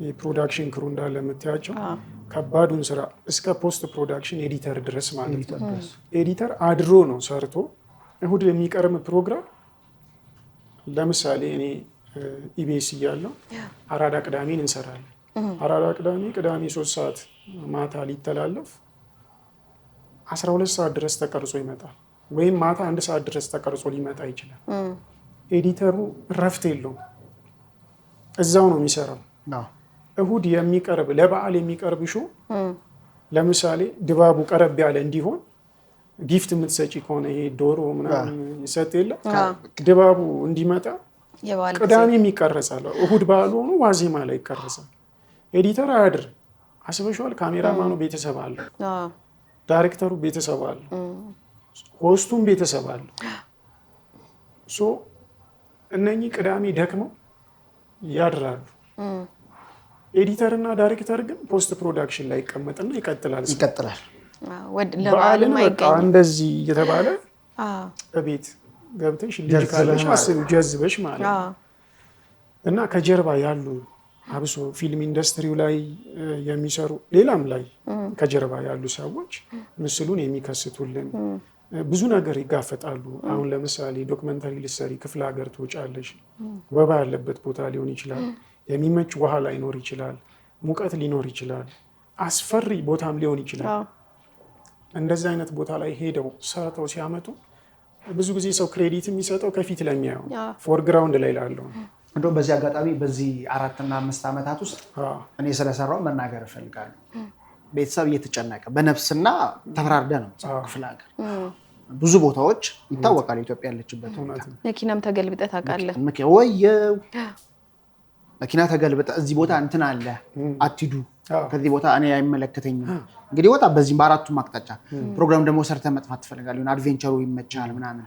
Speaker 2: የፕሮዳክሽን ክሩ እንዳለ የምታያቸው ከባዱን ስራ እስከ ፖስት ፕሮዳክሽን ኤዲተር ድረስ ማለት ነው። ኤዲተር አድሮ ነው ሰርቶ እሁድ የሚቀርብ ፕሮግራም። ለምሳሌ እኔ ኢቢኤስ እያለሁ አራዳ ቅዳሜን እንሰራለን። አራዳ ቅዳሜ 3 ሰዓት ማታ ሊተላለፍ 12 ሰዓት ድረስ ተቀርጾ ይመጣል። ወይም ማታ 1 ሰዓት ድረስ ተቀርጾ ሊመጣ ይችላል። ኤዲተሩ እረፍት የለውም፣ እዛው ነው የሚሰራው። እሁድ የሚቀርብ ለበዓል የሚቀርብ ሾው ለምሳሌ ድባቡ ቀረብ ያለ እንዲሆን ጊፍት የምትሰጪ ከሆነ ይሄ ዶሮ ምናምን ይሰጥ የለ ድባቡ እንዲመጣ ቅዳሜም ይቀረጻል። እሁድ በዓል ሆኖ ዋዜማ ላይ ይቀረጻል። ኤዲተር አያድርም። አስበሽዋል? ካሜራማኑ ቤተሰብ አለው፣ ዳይሬክተሩ ቤተሰብ አለው፣ ሆስቱም ቤተሰብ አለው። እነኚህ ቅዳሜ ደክመው ያድራሉ። ኤዲተር እና ዳይሬክተር ግን ፖስት ፕሮዳክሽን ላይ ይቀመጥና ይቀጥላል። በዓልን በቃ እንደዚህ እየተባለ በቤት ገብተሽ ልጅ ካለሽ ጀዝበሽ ማለት ነው። እና ከጀርባ ያሉ አብሶ ፊልም ኢንዱስትሪው ላይ የሚሰሩ ሌላም ላይ ከጀርባ ያሉ ሰዎች ምስሉን የሚከስቱልን ብዙ ነገር ይጋፈጣሉ። አሁን ለምሳሌ ዶክመንታሪ ልትሰሪ ክፍለ ሀገር ትወጫለሽ። ወባ ያለበት ቦታ ሊሆን ይችላል፣ የሚመች ውሃ ላይኖር ይችላል፣ ሙቀት ሊኖር ይችላል፣ አስፈሪ ቦታም ሊሆን ይችላል። እንደዚህ አይነት ቦታ ላይ ሄደው ሰርተው ሲያመጡ ብዙ ጊዜ ሰው ክሬዲት የሚሰጠው ከፊት ለሚያየው ፎርግራውንድ ላይ ላለው።
Speaker 3: እንደውም በዚህ አጋጣሚ በዚህ 4 እና 5 ዓመታት ውስጥ እኔ ስለሰራው መናገር እፈልጋለሁ። ቤተሰብ እየተጨነቀ በነፍስና ተፈራርደ ነው ክፍለ ሀገር ብዙ ቦታዎች ይታወቃል። ኢትዮጵያ ያለችበት
Speaker 1: መኪናም ተገልብጠህ ታውቃለህ?
Speaker 3: ወየው መኪና ተገልብጠ እዚህ ቦታ እንትን አለ አትሂዱ፣ ከዚህ ቦታ እኔ አይመለከተኝም። እንግዲህ ወጣ በዚህ በአራቱም አቅጣጫ ፕሮግራም ደግሞ ሰርተ መጥፋት ትፈልጋለህ፣ አድቬንቸሩ ይመቻል ምናምን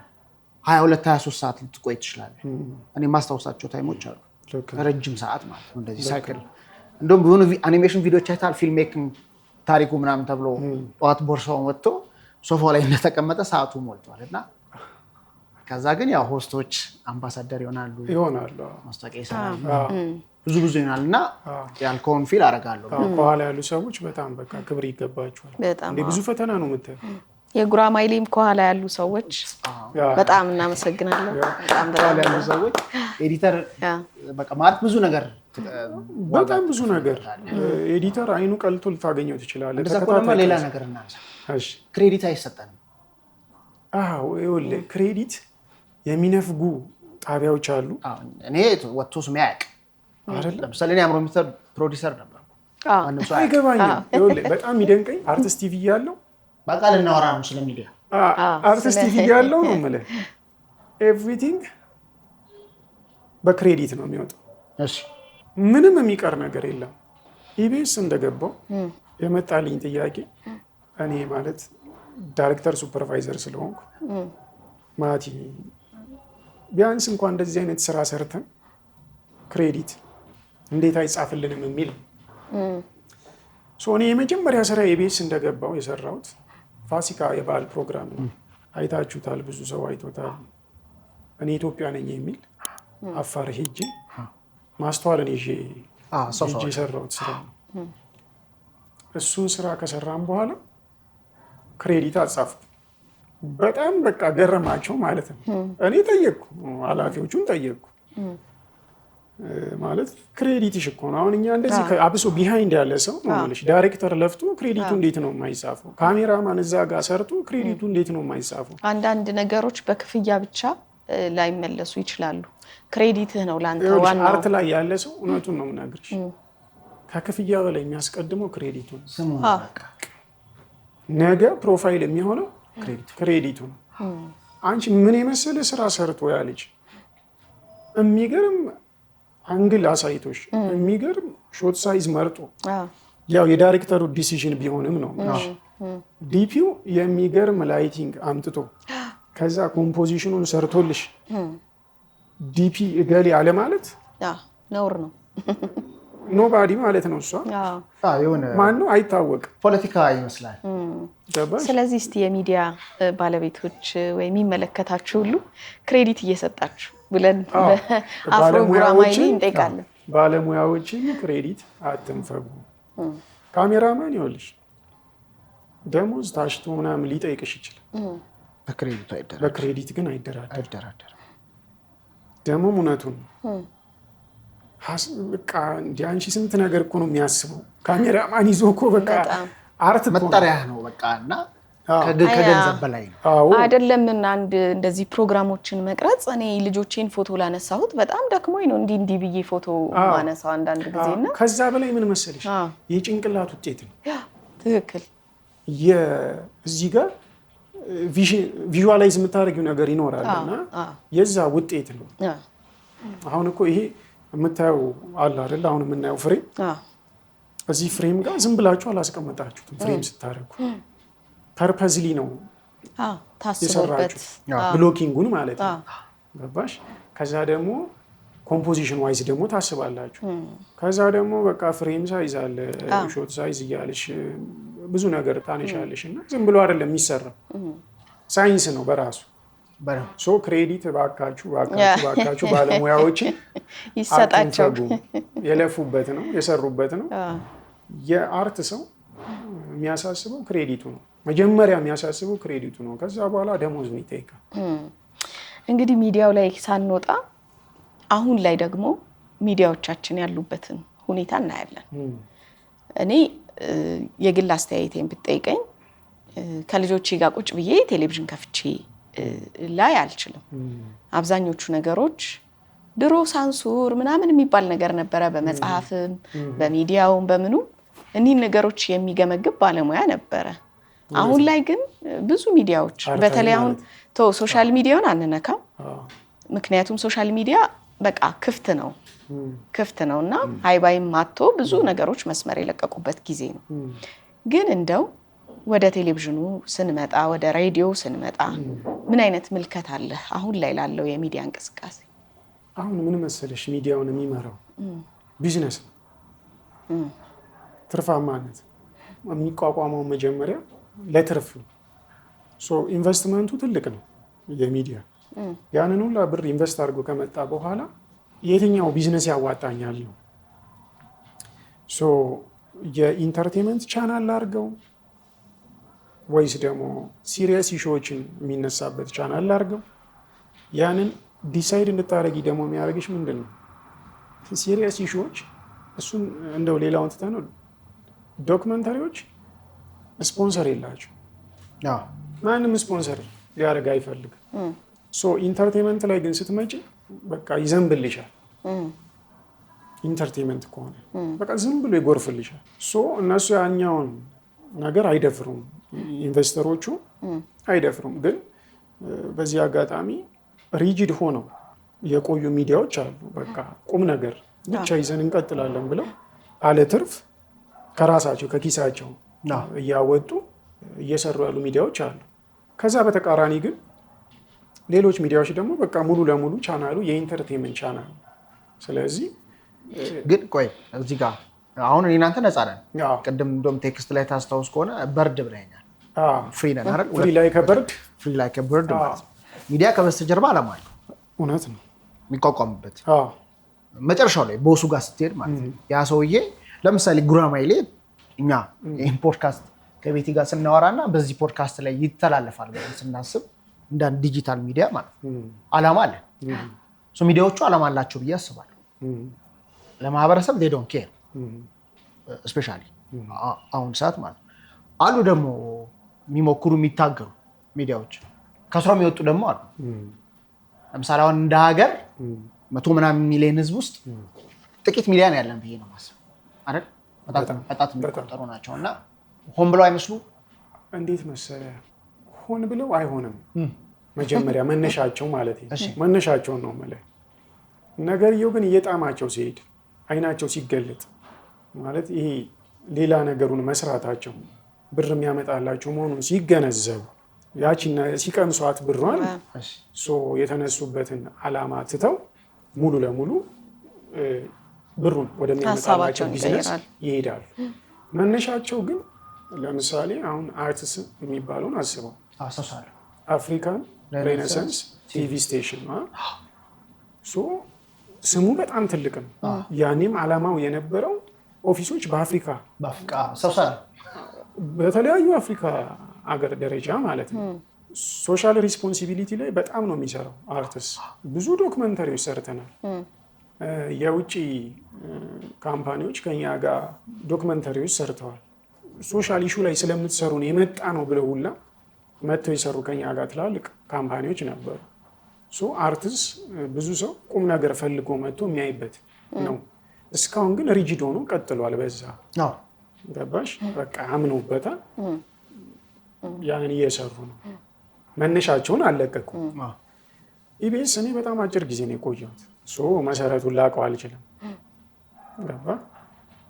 Speaker 3: 22-23 ሰዓት ልትቆይ ትችላለህ። እኔ ማስታወሳቸው ታይሞች አሉ ረጅም ሰዓት ማለት ነው። እንደዚህ ሳይክል እንደውም ብዙ አኒሜሽን ቪዲዮዎች አይታል። ፊልም ሜኪንግ ታሪኩ ምናምን ተብሎ ጠዋት ቦርሳውን ወጥቶ ሶፋው ላይ እንደተቀመጠ ሰዓቱ ሞልቷል። እና ከዛ ግን ያው ሆስቶች አምባሳደር ይሆናሉ፣ ማስታወቂያ ይሰራሉ፣ ብዙ ይሆናል። እና ያልከውን ፊል አደርጋለሁ።
Speaker 2: ከኋላ ያሉ ሰዎች በጣም በቃ ክብር ይገባቸዋል። ብዙ ፈተና ነው የምታየው።
Speaker 1: የጉራማይሌም ከኋላ ያሉ ሰዎች በጣም እናመሰግናለን። በጣም
Speaker 3: ከኋላ ያሉ ሰዎች ኤዲተር በቃ ማለት ብዙ ነገር
Speaker 2: በጣም ብዙ ነገር ኤዲተር አይኑ ቀልቶ ልታገኘው ትችላለህ።
Speaker 3: እንደዛ ሌላ ነገር እናንሳ። ክሬዲት አይሰጠንም።
Speaker 2: ይኸውልህ ክሬዲት የሚነፍጉ ጣቢያዎች አሉ።
Speaker 3: እኔ ወጥቶ ስሜ አያውቅ አይደል? ለምሳሌ እኔ አምሮ ሚስተር ፕሮዲሰር ነበርኩ
Speaker 2: አይገባኝም። በጣም የሚደንቀኝ አርቲስት ቲቪ ያለው
Speaker 3: በቃ ልናወራ ነው ስለ ሚዲያ።
Speaker 2: አርቲስት ቲቪ ያለው ነው የምልህ ኤቭሪቲንግ በክሬዲት ነው የሚወጣው። ምንም የሚቀር ነገር የለም። ኢቢኤስ እንደገባው የመጣልኝ ጥያቄ እኔ ማለት ዳይሬክተር ሱፐርቫይዘር ስለሆንኩ ማቲ ቢያንስ እንኳን እንደዚህ አይነት ስራ ሰርተን ክሬዲት እንዴት አይጻፍልንም የሚል እኔ የመጀመሪያ ስራ ኢቢኤስ እንደገባው የሰራሁት ፋሲካ የበዓል ፕሮግራም ነው። አይታችሁታል፣ ብዙ ሰው አይቶታል። እኔ ኢትዮጵያ ነኝ የሚል አፋር ሄጄ ማስተዋልን ይዤ የሰራሁት ስራ ነው። እሱን ስራ ከሰራም በኋላ ክሬዲት አጻፍኩ። በጣም በቃ ገረማቸው ማለት ነው። እኔ ጠየቅኩ፣ ኃላፊዎቹን ጠየቅኩ። ማለት ክሬዲትሽ እኮ ነው። አሁን እኛ እንደዚህ አብሶ ቢሃይንድ ያለ ሰው ነው ማለት ዳይሬክተር ለፍቶ ክሬዲቱ እንዴት ነው የማይጻፈው? ካሜራማን እዛ ጋር ሰርቶ ክሬዲቱ እንዴት ነው የማይጻፈው?
Speaker 1: አንዳንድ ነገሮች በክፍያ ብቻ ላይመለሱ ይችላሉ። ክሬዲትህ ነው ላንተ ዋናው።
Speaker 2: አርት ላይ ያለ ሰው እውነቱን ነው የምናገርሽ፣ ከክፍያ በላይ የሚያስቀድመው ክሬዲቱ ነው። ነገ ፕሮፋይል የሚሆነው ክሬዲቱ ነው። አንቺ ምን የመሰለ ስራ ሰርቶ ያለች የሚገርም አንግል አሳይቶሽ የሚገርም ሾት ሳይዝ መርጦ ያው የዳይሬክተሩ ዲሲዥን ቢሆንም ነው ዲፒው የሚገርም ላይቲንግ አምጥቶ ከዛ ኮምፖዚሽኑን ሰርቶልሽ ዲፒ እገሌ አለ ማለት
Speaker 1: ነውር ነው።
Speaker 2: ኖባዲ ማለት ነው። እሷ ማን ነው አይታወቅም።
Speaker 3: ፖለቲካ ይመስላል።
Speaker 1: ስለዚህ እስቲ የሚዲያ ባለቤቶች ወይ የሚመለከታችሁ ሁሉ ክሬዲት እየሰጣችሁ ብለን አፍሮ ጉራማይሌ እንጠይቃለን።
Speaker 2: ባለሙያዎችን ክሬዲት አትንፈጉ። ካሜራማን ይኸውልሽ ደሞዝ ታሽቶ ምናምን ሊጠይቅሽ ይችላል። በክሬዲት ግን አይደራደርም። ደግሞ እውነቱን በቃ እንደ አንቺ ስንት ነገር እኮ ነው የሚያስበው ካሜራማን ይዞ እኮ በቃ አርት
Speaker 3: መጠሪያ ነው በቃ እና ከገንዘብ በላይ ነው
Speaker 1: አይደለም። እና አንድ እንደዚህ ፕሮግራሞችን መቅረጽ እኔ ልጆቼን ፎቶ ላነሳሁት በጣም ደክሞኝ ነው እንዲህ ብዬ ፎቶ ማነሳው አንዳንድ ጊዜና
Speaker 2: ከዛ በላይ ምን መሰለሽ የጭንቅላት ውጤት ነው።
Speaker 1: ትክክል።
Speaker 2: እዚህ ጋር ቪዥዋላይዝ የምታደርጊው ነገር ይኖራልና የዛ ውጤት ነው። አሁን እኮ ይሄ የምታየው አለ አይደል? አሁን የምናየው ፍሬም እዚህ ፍሬም ጋር ዝም ብላችሁ አላስቀመጣችሁትም። ፍሬም ስታደርጉ ፐርፐዝሊ ነው የሰራችሁት፣ ብሎኪንጉን ማለት ነው። ገባሽ? ከዛ ደግሞ ኮምፖዚሽን ዋይዝ ደግሞ ታስባላችሁ። ከዛ ደግሞ በቃ ፍሬም ሳይዝ አለ፣ ሾት ሳይዝ እያለሽ ብዙ ነገር ታነሻለሽ እና ዝም ብሎ አይደለም የሚሰራው፣ ሳይንስ ነው በራሱ። ክሬዲት ባካችሁ ባለሙያዎችን
Speaker 1: ይሰጣቸው።
Speaker 2: የለፉበት ነው የሰሩበት ነው። የአርት ሰው የሚያሳስበው ክሬዲቱ ነው። መጀመሪያ የሚያሳስበው ክሬዲቱ ነው። ከዛ በኋላ ደሞዝ ነው ይጠይቃል።
Speaker 1: እንግዲህ ሚዲያው ላይ ሳንወጣ አሁን ላይ ደግሞ ሚዲያዎቻችን ያሉበትን ሁኔታ እናያለን። እኔ የግል አስተያየቴን ብትጠይቀኝ ከልጆቼ ጋር ቁጭ ብዬ ቴሌቪዥን ከፍቼ ላይ አልችልም። አብዛኞቹ ነገሮች ድሮ ሳንሱር ምናምን የሚባል ነገር ነበረ፣ በመጽሐፍም በሚዲያውም በምኑ እኒህን ነገሮች የሚገመግብ ባለሙያ ነበረ። አሁን ላይ ግን ብዙ ሚዲያዎች በተለይ አሁን ሶሻል ሚዲያውን አንነካም፣ ምክንያቱም ሶሻል ሚዲያ በቃ ክፍት ነው እና ሃይባይም ማጥቶ ብዙ ነገሮች መስመር የለቀቁበት ጊዜ ነው። ግን እንደው ወደ ቴሌቪዥኑ ስንመጣ ወደ ሬዲዮ ስንመጣ ምን አይነት ምልከት አለ አሁን ላይ ላለው የሚዲያ እንቅስቃሴ?
Speaker 2: አሁን ምን መሰለሽ ሚዲያውን የሚመራው ቢዝነስ ነው፣ ትርፋማነት የሚቋቋመው መጀመሪያ ለትርፍ ነው። ኢንቨስትመንቱ ትልቅ ነው የሚዲያ። ያንን ሁላ ብር ኢንቨስት አድርጎ ከመጣ በኋላ የትኛው ቢዝነስ ያዋጣኛል ነው። የኢንተርቴንመንት ቻናል አድርገው ወይስ ደግሞ ሲሪየስ ኢሹዎችን የሚነሳበት ቻናል አድርገው? ያንን ዲሳይድ እንድታደርጊ ደግሞ የሚያደርግሽ ምንድን ነው? ሲሪየስ ኢሹዎች እሱን እንደው ሌላውን ትተህ ነው። ዶክመንታሪዎች ስፖንሰር የላቸው፣ ማንም ስፖንሰር ሊያደርግ አይፈልግም። ኢንተርቴንመንት ላይ ግን ስትመጪ በቃ ይዘንብልሻል። ኢንተርቴንመንት ከሆነ በቃ ዝም ብሎ ይጎርፍልሻል። እነሱ ያኛውን ነገር አይደፍሩም፣ ኢንቨስተሮቹ አይደፍሩም። ግን በዚህ አጋጣሚ ሪጂድ ሆነው የቆዩ ሚዲያዎች አሉ። በቃ ቁም ነገር ብቻ ይዘን እንቀጥላለን ብለው አለ ትርፍ ከራሳቸው ከኪሳቸው እያወጡ እየሰሩ ያሉ ሚዲያዎች አሉ። ከዛ በተቃራኒ ግን ሌሎች ሚዲያዎች ደግሞ በቃ ሙሉ ለሙሉ ቻናሉ የኢንተርቴንመንት ቻናል። ስለዚህ
Speaker 3: ግን ቆይ እዚህ ጋር አሁን እናንተ ነፃ ነን። ቅድም እንደውም ቴክስት ላይ ታስታውስ ከሆነ በርድ ብለኛል። ፍሪ ነን አይደል?
Speaker 2: ፍሪ ላይ ከበርድ
Speaker 3: ማለት ሚዲያ ከበስተጀርባ ዓላማ አለው።
Speaker 2: እውነት ነው
Speaker 3: የሚቋቋምበት መጨረሻው ላይ ቦሱ ጋር ስትሄድ ማለት ነው። ያ ሰውዬ ለምሳሌ ጉራማይሌ እኛ ይህን ፖድካስት ከቤቲ ጋር ስናወራና በዚህ ፖድካስት ላይ ይተላለፋል ብለን ስናስብ እንደ ዲጂታል ሚዲያ ማለት ነው ዓላማ አለ። ሚዲያዎቹ ዓላማ አላቸው ብዬ አስባለሁ። ለማህበረሰብ they don't care especially አሁን ሰዓት ማለት ነው። አሉ ደግሞ የሚሞክሩ የሚታገሩ ሚዲያዎች ከስራ የሚወጡ ደግሞ አሉ። ለምሳሌ አሁን እንደ ሀገር 100 ምናምን ሚሊዮን ህዝብ ውስጥ ጥቂት ሚዲያ ነው ያለን ብዬ ነው የማስበው አይደል? በጣም የሚቆጠሩ ናቸው እና ሆን ብለው አይመስሉ።
Speaker 2: እንዴት መሰለህ ሆን ብለው አይሆንም። መጀመሪያ መነሻቸው ማለት ነው መነሻቸውን ነው ማለት ነገርየው ግን እየጣማቸው ሲሄድ አይናቸው ሲገለጥ ማለት ይሄ ሌላ ነገሩን መስራታቸው ብር የሚያመጣላቸው መሆኑን ሲገነዘቡ ያቺና ሲቀምሷት ብሯን የተነሱበትን ዓላማ ትተው ሙሉ ለሙሉ ብሩን ወደሚያመጣላቸው ቢዝነስ ይሄዳሉ። መነሻቸው ግን ለምሳሌ አሁን አርትስ የሚባለውን አስበው አፍሪካን ሬኔሳንስ ቲቪ ስቴሽን ስሙ በጣም ትልቅ ነው። ያኔም ዓላማው የነበረው ኦፊሶች በአፍሪካ በተለያዩ አፍሪካ አገር ደረጃ ማለት ነው። ሶሻል ሪስፖንሲቢሊቲ ላይ በጣም ነው የሚሰራው አርትስ። ብዙ ዶክመንተሪዎች ሰርተናል። የውጭ ካምፓኒዎች ከኛ ጋር ዶክመንተሪዎች ሰርተዋል። ሶሻል ኢሹ ላይ ስለምትሰሩን የመጣ ነው ብለው ሁላ መጥተው የሰሩ ከኛ ጋር ትላልቅ ካምፓኒዎች ነበሩ። አርትስ ብዙ ሰው ቁም ነገር ፈልጎ መጥቶ የሚያይበት ነው። እስካሁን ግን ሪጂድ ሆኖ ቀጥሏል። በዛ ገባሽ? በቃ አምነውበታል። ያንን እየሰሩ ነው። መነሻቸውን አልለቀቁም። ኢቢኤስ እኔ በጣም አጭር ጊዜ ነው የቆየሁት። መሰረቱን ላውቀው አልችልም። ገባ?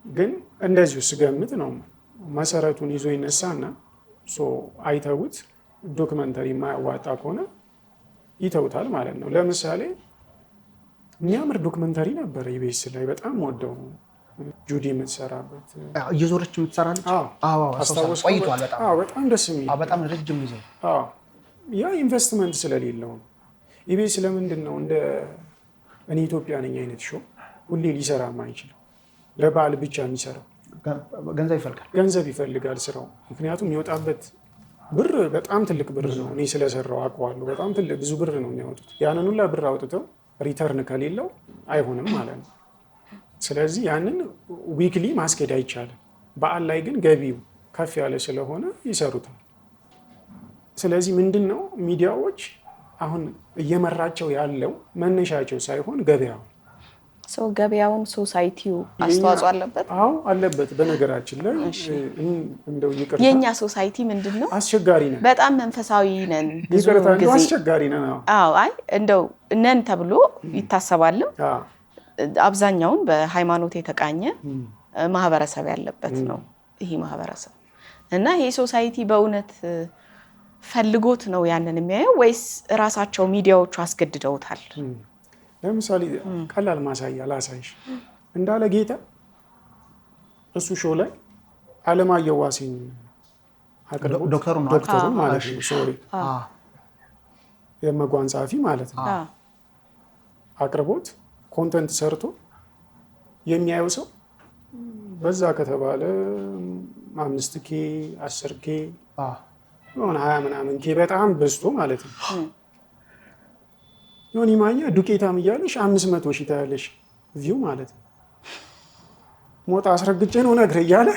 Speaker 2: ግን እንደዚሁ ስገምት ነው መሰረቱን ይዞ ይነሳና አይተውት ዶክመንተሪ የማያዋጣ ከሆነ ይተውታል ማለት ነው። ለምሳሌ የሚያምር ዶክመንተሪ ነበር ኢቢኤስ ላይ በጣም ወደው ጁዲ የምትሰራበት
Speaker 3: እየዞረች የምትሰራለች። ቆይቷል።
Speaker 2: በጣም ደስ የሚል
Speaker 3: በጣም ረጅም ጊዜ።
Speaker 2: ያ ኢንቨስትመንት ስለሌለው ነው። ኢቢኤስ ለምንድን ነው እንደ እኔ ኢትዮጵያ ነኝ አይነት ሾው ሁሌ ሊሰራ ማይችለው? ለበዓል ብቻ የሚሰራው ገንዘብ ይፈልጋል ስራው። ምክንያቱም የሚወጣበት ብር በጣም ትልቅ ብር ነው። እኔ ስለሰራው አውቀዋለሁ። በጣም ትልቅ ብዙ ብር ነው የሚያወጡት። ያንን ሁላ ብር አውጥተው ሪተርን ከሌለው አይሆንም ማለት ነው። ስለዚህ ያንን ዊክሊ ማስኬድ አይቻልም። በዓል ላይ ግን ገቢው ከፍ ያለ ስለሆነ ይሰሩታል። ስለዚህ ምንድን ነው ሚዲያዎች አሁን እየመራቸው ያለው መነሻቸው ሳይሆን ገበያው።
Speaker 1: ገበያውን ሶሳይቲው አስተዋጽኦ አለበት።
Speaker 2: አለበት። በነገራችን ላይ እንደው ይቅርታ
Speaker 1: የኛ ሶሳይቲ ምንድን ነው
Speaker 2: አስቸጋሪ ነን።
Speaker 1: በጣም መንፈሳዊ ነን። ብዙ ጊዜ
Speaker 2: አስቸጋሪ ነን።
Speaker 1: እንደው ነን ተብሎ ይታሰባል። አብዛኛውን በሃይማኖት የተቃኘ ማህበረሰብ ያለበት ነው ይሄ ማህበረሰብ እና ይሄ ሶሳይቲ በእውነት ፈልጎት ነው ያንን የሚያየው ወይስ ራሳቸው ሚዲያዎቹ አስገድደውታል?
Speaker 2: ለምሳሌ ቀላል ማሳያ ላሳይሽ። እንዳለ ጌታ እሱ ሾው ላይ አለማየሁ ዋሴን
Speaker 3: ዶክተሩ
Speaker 2: ማለት ነው ሶሪ የመጓን ጸሐፊ ማለት ነው አቅርቦት ኮንተንት ሰርቶ የሚያየው ሰው በዛ ከተባለ 5K 10K የሆነ 20 ምናምን ኬ በጣም በዝቶ ማለት ነው። ዮኒ ማኛ ዱቄታም እያለሽ 500 ሺህ ታያለሽ ቪው ማለት ነው። ሞጣ አስረግጬ ነው ነግሬ እያለ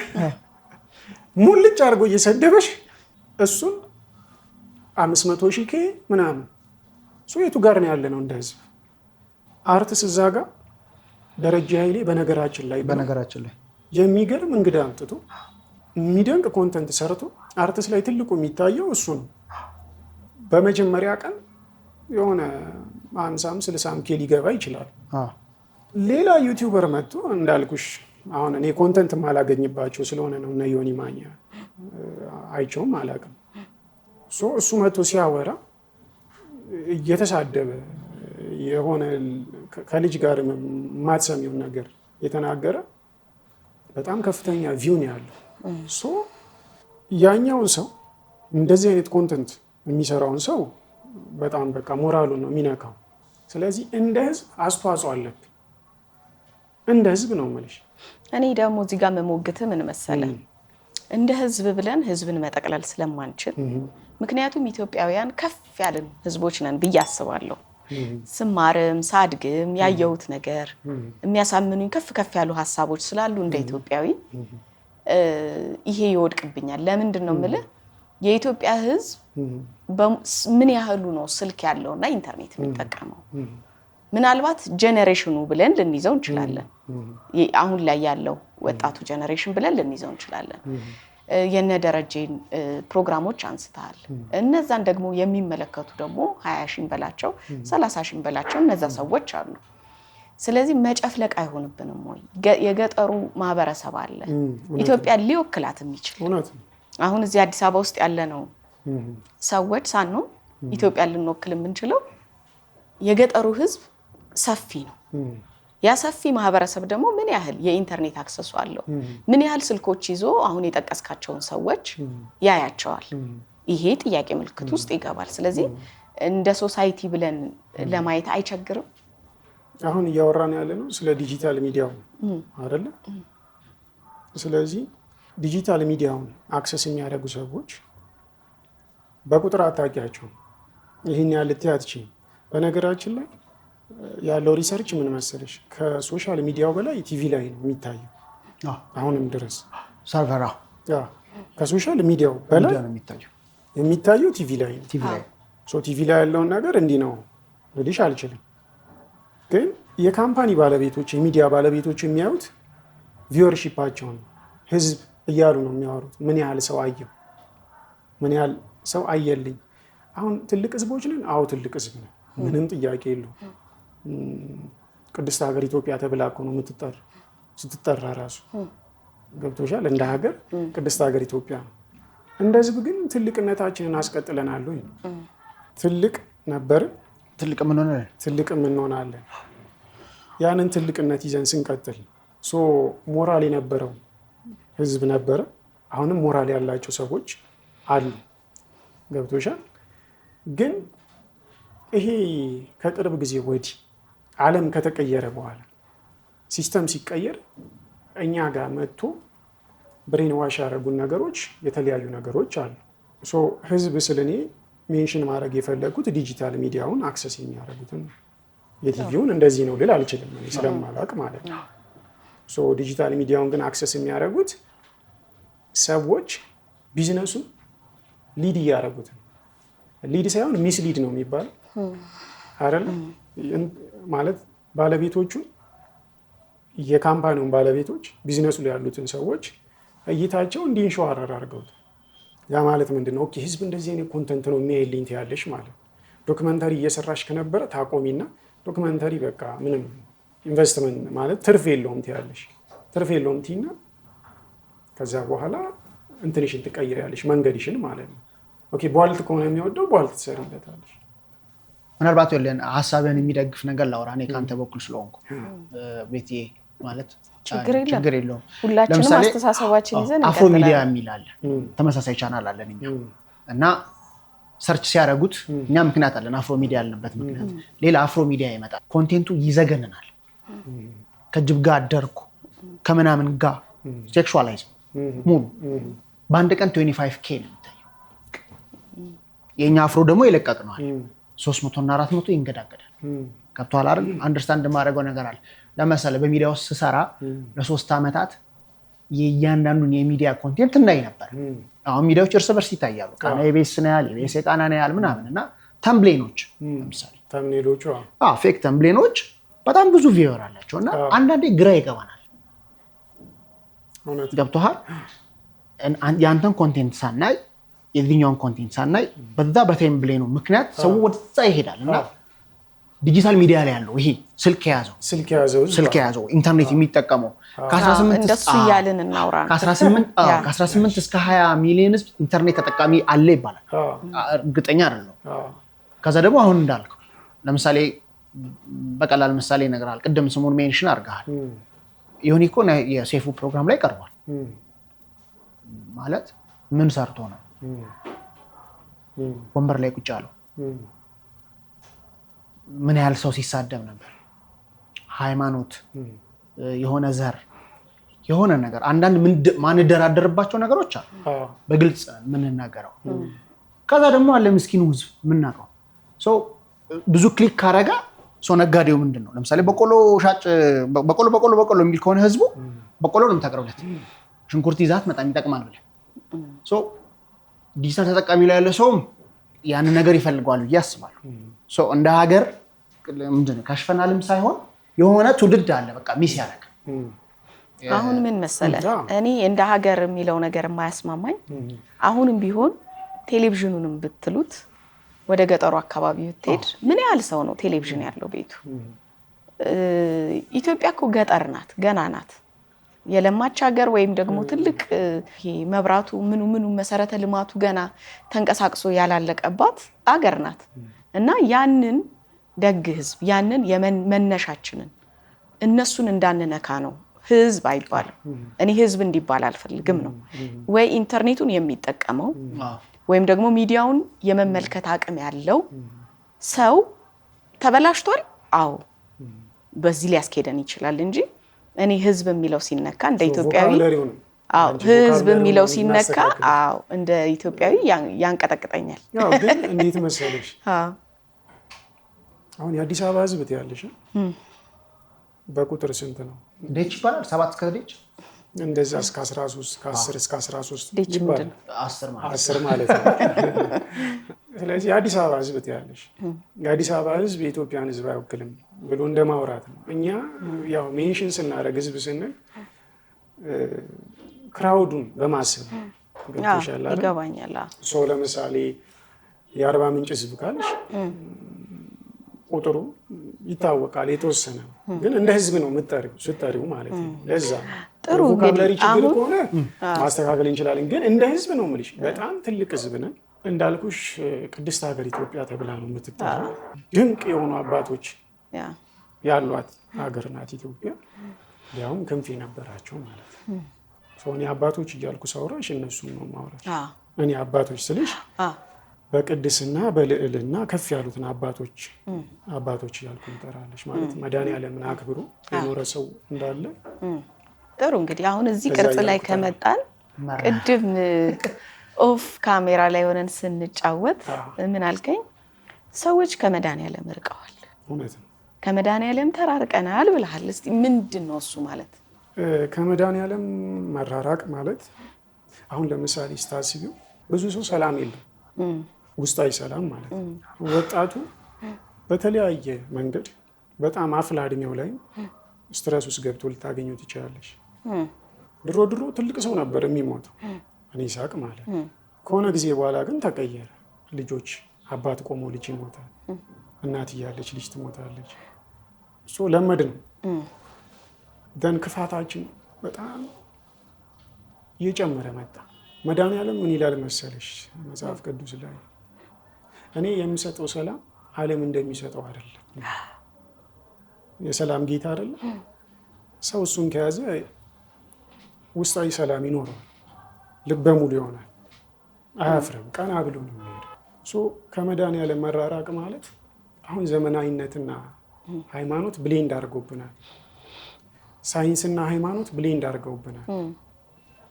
Speaker 2: ሙልጭ አድርጎ እየሰደበሽ እሱን 500 ሺህ ኬ ምናምን የቱ ጋር ነው ያለ ነው እንደ ህዝብ? አርትስ እዛ ጋር ደረጃ ኃይሌ በነገራችን ላይ የሚገርም እንግዳ አምጥቶ የሚደንቅ ኮንተንት ሰርቶ አርቲስት ላይ ትልቁ የሚታየው እሱ ነው። በመጀመሪያ ቀን የሆነ 50-60 ኬ ሊገባ ይችላል። ሌላ ዩቲዩበር መጥቶ እንዳልኩሽ አሁን እኔ ኮንተንት ማላገኝባቸው ስለሆነ ነው እና ዮኒ ማኛ አይቸውም አላውቅም። እሱ መጥቶ ሲያወራ እየተሳደበ የሆነ ከልጅ ጋር የማትሰሚውን ነገር የተናገረ በጣም ከፍተኛ ቪው ነው ያለው። ያኛውን ሰው እንደዚህ አይነት ኮንተንት የሚሰራውን ሰው በጣም በቃ ሞራሉን ነው የሚነካው። ስለዚህ እንደ ህዝብ አስተዋጽኦ አለብን፣ እንደ ህዝብ ነው የምልሽ።
Speaker 1: እኔ ደግሞ እዚህ ጋር መሞግትህ ምን መሰለህ፣ እንደ ህዝብ ብለን ህዝብን መጠቅለል ስለማንችል፣ ምክንያቱም ኢትዮጵያውያን ከፍ ያለን ህዝቦች ነን ብዬ አስባለሁ። ስማርም ሳድግም ያየሁት ነገር የሚያሳምኑኝ ከፍ ያሉ ሀሳቦች ስላሉ እንደ ኢትዮጵያዊ ይሄ ይወድቅብኛል። ለምንድን ነው የምልህ፣ የኢትዮጵያ ህዝብ ምን ያህሉ ነው ስልክ ያለውና ኢንተርኔት የሚጠቀመው? ምናልባት ጄኔሬሽኑ ብለን ልንይዘው እንችላለን። አሁን ላይ ያለው ወጣቱ ጄኔሬሽን ብለን ልንይዘው እንችላለን። የነ ደረጀን ፕሮግራሞች አንስተሃል። እነዛን ደግሞ የሚመለከቱ ደግሞ 20 ሺህ በላቸው 30 ሺህ በላቸው እነዛ ሰዎች አሉ። ስለዚህ መጨፍለቅ አይሆንብንም ወይ? የገጠሩ ማህበረሰብ አለ ኢትዮጵያ ሊወክላት የሚችል። አሁን እዚህ አዲስ አበባ ውስጥ ያለ ነው ሰዎች ሳንሆን ኢትዮጵያ ልንወክል የምንችለው የገጠሩ ህዝብ ሰፊ ነው። ያ ሰፊ ማህበረሰብ ደግሞ ምን ያህል የኢንተርኔት አክሰሱ አለው? ምን ያህል ስልኮች ይዞ አሁን የጠቀስካቸውን ሰዎች ያያቸዋል? ይሄ ጥያቄ ምልክት ውስጥ ይገባል። ስለዚህ እንደ ሶሳይቲ ብለን ለማየት አይቸግርም?
Speaker 2: አሁን እያወራን ያለ ነው ስለ ዲጂታል ሚዲያው አይደለ? ስለዚህ ዲጂታል ሚዲያውን አክሰስ የሚያደርጉ ሰዎች በቁጥር አታውቂያቸውም። ይህን ያህል ልትያትችም። በነገራችን ላይ ያለው ሪሰርች ምን መሰለሽ፣ ከሶሻል ሚዲያው በላይ ቲቪ ላይ ነው የሚታየው አሁንም ድረስ።
Speaker 3: ሰርቨራ
Speaker 2: ከሶሻል ሚዲያው በላይ የሚታየው ቲቪ ላይ ነው። ቲቪ ላይ ያለውን ነገር እንዲህ ነው ልልሽ አልችልም። ግን የካምፓኒ ባለቤቶች የሚዲያ ባለቤቶች የሚያዩት ቪወርሺፓቸውን ህዝብ እያሉ ነው የሚያወሩት። ምን ያህል ሰው አየው፣ ምን ያህል ሰው አየልኝ። አሁን ትልቅ ህዝቦች ነን። አዎ ትልቅ ህዝብ ነን፣ ምንም ጥያቄ የለው። ቅድስት ሀገር ኢትዮጵያ ተብላ እኮ ነው የምትጠራ። ስትጠራ ራሱ ገብቶሻል። እንደ ሀገር ቅድስት ሀገር ኢትዮጵያ ነው። እንደ ህዝብ ግን ትልቅነታችንን አስቀጥለናል ወይ? ትልቅ ነበርን፣ ትልቅም እንሆናለን። ያንን ትልቅነት ይዘን ስንቀጥል ሞራል የነበረው ህዝብ ነበረ። አሁንም ሞራል ያላቸው ሰዎች አሉ። ገብቶሻል። ግን ይሄ ከቅርብ ጊዜ ወዲህ ዓለም ከተቀየረ በኋላ ሲስተም ሲቀየር እኛ ጋር መጥቶ ብሬን ዋሽ ያደረጉን ነገሮች የተለያዩ ነገሮች አሉ። ህዝብ ስለኔ ሜንሽን ማድረግ የፈለጉት ዲጂታል ሚዲያውን አክሰስ የሚያደርጉትን የቲቪውን እንደዚህ ነው ልል አልችልም ስለማላውቅ ማለት ነው። ዲጂታል ሚዲያውን ግን አክሰስ የሚያደርጉት ሰዎች ቢዝነሱን ሊድ እያደረጉት ነው። ሊድ ሳይሆን ሚስሊድ ነው የሚባለው አይደል? ማለት ባለቤቶቹ የካምፓኒውን ባለቤቶች ቢዝነሱ ላይ ያሉትን ሰዎች እይታቸው እንዲንሸዋረር አድርገውት። ያ ማለት ምንድነው? ኦኬ ህዝብ እንደዚህ አይነት ኮንተንት ነው የሚያይልኝ ትያለሽ ማለት። ዶክመንተሪ እየሰራሽ ከነበረ ታቆሚና ዶክመንተሪ በቃ ምንም ኢንቨስትመንት ማለት ትርፍ የለውም ትያለሽ። ትርፍ የለውም ትይና ከዛ በኋላ እንትንሽን ትቀይሪያለሽ መንገድሽን ማለት ነው። ኦኬ ቧልት ከሆነ የሚወደው ቧልት ትሰሪለታለሽ።
Speaker 3: ምናልባት ወለን ሐሳብን የሚደግፍ ነገር ላውራ እኔ ካንተ በኩል ስለሆንኩ ቤቴ ማለት ችግር የለውም።
Speaker 1: ሁላችንም አስተሳሰባችን ይዘን
Speaker 3: አፍሮ ሚዲያ የሚላል ተመሳሳይ ቻናል አለን እኛ እና ሰርች ሲያደርጉት እኛ ምክንያት አለን አፍሮ ሚዲያ ያልንበት ምክንያት። ሌላ አፍሮ ሚዲያ ይመጣል፣ ኮንቴንቱ ይዘገንናል። ከጅብ ጋር አደርኩ ከምናምን ጋር ሴክሹዋላይዝ ሙሉ በአንድ ቀን 25K ነው የሚታየው። የኛ አፍሮ ደግሞ ይለቀቅነዋል 300 እና 400 ይንገዳገዳል። ከብቷል አይደል? አንደርስታንድ ማድረገው ነገር አለ። ለምሳሌ በሚዲያ ውስጥ ስሰራ ለ3 ዓመታት የእያንዳንዱን የሚዲያ ኮንቴንት እናይ ነበር። አሁን ሚዲያዎች እርስ በርስ ይታያሉ። ቃና የቤስ ነው ያል የቤስ ቃና ነው ያል ምናምን እና ተምብሌኖች ለምሳሌ
Speaker 2: ተምኔሎቹ
Speaker 3: ፌክ ተምብሌኖች በጣም ብዙ ቪወር አላቸው እና አንዳንዴ ግራ ይገባናል። ገብቶሃል? የአንተን ኮንቴንት ሳናይ የዚህኛውን ኮንቴንት ሳናይ በዛ በቴምፕሌኑ ምክንያት ሰው ወደዛ ይሄዳል እና ዲጂታል ሚዲያ ላይ ያለው ይሄ ስልክ የያዘው ኢንተርኔት የሚጠቀመው
Speaker 1: እንደሱ እያልን እናውራ
Speaker 3: ከ18 እስከ 20 ሚሊዮን ህዝብ ኢንተርኔት ተጠቃሚ አለ ይባላል። እርግጠኛ አይደለም። ከዛ ደግሞ አሁን እንዳልከው ለምሳሌ በቀላል ምሳሌ ይነግራል። ቅድም ስሙን ሜንሽን አድርገሃል። ይሁን እኮ የሴፉ ፕሮግራም ላይ ቀርቧል። ማለት ምን ሰርቶ ነው ወንበር ላይ ቁጭ ያለው? ምን ያህል ሰው ሲሳደብ ነበር? ሃይማኖት፣ የሆነ ዘር፣ የሆነ ነገር አንዳንድ ማንደራደርባቸው ነገሮች አሉ በግልጽ የምንናገረው። ከዛ ደግሞ አለ ምስኪኑ ህዝብ የምናውቀው ሰው ብዙ ክሊክ ካረጋ ሰው ነጋዴው ምንድን ነው? ለምሳሌ በቆሎ ሻጭ በቆሎ የሚል ከሆነ ህዝቡ በቆሎ ነው የምታቀርብለት። ሽንኩርት ይዛት በጣም ይጠቅማል ብለህ ዲጂታል ተጠቃሚ ላይ ያለ ሰውም ያንን ነገር ይፈልገዋል ብዬ አስባለሁ። እንደ ሀገር ምንድነው ካሽፈናልም ሳይሆን የሆነ ትውልድ አለ በቃ ሚስ ያደርግ።
Speaker 1: አሁን ምን መሰለህ እኔ እንደ ሀገር የሚለው ነገር የማያስማማኝ አሁንም ቢሆን ቴሌቪዥኑንም ብትሉት ወደ ገጠሩ አካባቢ ብትሄድ ምን ያህል ሰው ነው ቴሌቪዥን ያለው ቤቱ? ኢትዮጵያ እኮ ገጠር ናት፣ ገና ናት። የለማች ሀገር ወይም ደግሞ ትልቅ መብራቱ ምኑ መሰረተ ልማቱ ገና ተንቀሳቅሶ ያላለቀባት ሀገር ናት እና ያንን ደግ ህዝብ ያንን የመነሻችንን እነሱን እንዳንነካ ነው። ህዝብ አይባልም። እኔ ህዝብ እንዲባል አልፈልግም ነው ወይ ኢንተርኔቱን የሚጠቀመው ወይም ደግሞ ሚዲያውን የመመልከት አቅም ያለው ሰው ተበላሽቷል። አዎ በዚህ ሊያስኬደን ይችላል እንጂ እኔ ህዝብ የሚለው ሲነካ እንደ ኢትዮጵያዊ ህዝብ የሚለው ሲነካ እንደ ኢትዮጵያዊ ያንቀጠቅጠኛል።
Speaker 2: ግን እንዴት መሰለሽ አሁን የአዲስ አበባ ህዝብ ትያለሽ በቁጥር ስንት ነው?
Speaker 3: ዴች ይባላል 7 እስከ ዴች
Speaker 2: እንደዛ እስከ 13 ከ10 እስከ 13
Speaker 1: ዴች
Speaker 2: ይባላል።
Speaker 3: 10
Speaker 2: ማለት ነው። ስለዚህ የአዲስ አበባ ህዝብ ትያለሽ የአዲስ አበባ ህዝብ የኢትዮጵያን ህዝብ አይወክልም ብሎ እንደማውራት ነው። እኛ ያው ሜንሽን ስናደርግ ህዝብ ስንል ክራውዱን በማሰብ ገብቶሻል አይደል?
Speaker 1: ይገባኛል።
Speaker 2: ሰው ለምሳሌ የአርባ ምንጭ ህዝብ ካልሽ ቁጥሩ ይታወቃል የተወሰነ ነው። ግን እንደ ህዝብ ነው ስትጠሪው ማለት ነው። ለዛ
Speaker 1: ጥሩ
Speaker 2: ቮካብላሪ ችግር ከሆነ ማስተካከል እንችላለን። ግን እንደ ህዝብ ነው የምልሽ። በጣም ትልቅ ህዝብ ነን እንዳልኩሽ። ቅድስት ሀገር ኢትዮጵያ ተብላ ነው የምትጠራው። ድንቅ የሆኑ አባቶች ያሏት ሀገር ናት ኢትዮጵያ። ያውም ክንፍ የነበራቸው ማለት ነው። እኔ አባቶች እያልኩ ሳውራሽ እነሱን ነው ማውራሽ። እኔ አባቶች ስልሽ በቅድስና በልዕልና ከፍ ያሉትን አባቶች እያልኩ እንጠራለሽ ማለት መድኃኒዓለምን አክብሮ የኖረ ሰው እንዳለ።
Speaker 1: ጥሩ እንግዲህ አሁን እዚህ ቅርጽ ላይ ከመጣን ቅድም ኦፍ ካሜራ ላይ ሆነን ስንጫወት ምን አልከኝ? ሰዎች ከመድኃኒዓለም ርቀዋል።
Speaker 2: እውነት ነው።
Speaker 1: ከመድኃኒዓለም ተራርቀናል ብለሃል። እስቲ ምንድን ነው እሱ ማለት?
Speaker 2: ከመድኃኒዓለም መራራቅ ማለት አሁን ለምሳሌ ስታስቢው ብዙ ሰው ሰላም የለም፣ ውስጣዊ ሰላም ማለት ነው። ወጣቱ በተለያየ መንገድ በጣም አፍላ እድሜው ላይ ስትረስ ውስጥ ገብቶ ልታገኘው ትችላለሽ። ድሮ ትልቅ ሰው ነበር የሚሞተው እኔ ሳቅ ማለት ከሆነ ጊዜ በኋላ ግን ተቀየረ። ልጆች አባት ቆሞ ልጅ ይሞታል፣ እናት እያለች ልጅ ትሞታለች። ለመድ ነው ደን ክፋታችን በጣም እየጨመረ መጣ። መድኃኒዓለም ምን ይላል መሰለሽ መጽሐፍ ቅዱስ ላይ እኔ የምሰጠው ሰላም ዓለም እንደሚሰጠው አይደለም። የሰላም ጌታ አይደለም። ሰው እሱን ከያዘ ውስጣዊ ሰላም ይኖረዋል፣ ልበ ሙሉ ይሆናል፣ አያፍርም፣ ቀና ብሎ ነው የሚሄደው። ከመድኃኒዓለም መራራቅ ማለት አሁን ዘመናዊነትና ሃይማኖት ብሌንድ አድርገውብናል። ሳይንስና ሃይማኖት ብሌንድ አድርገውብናል።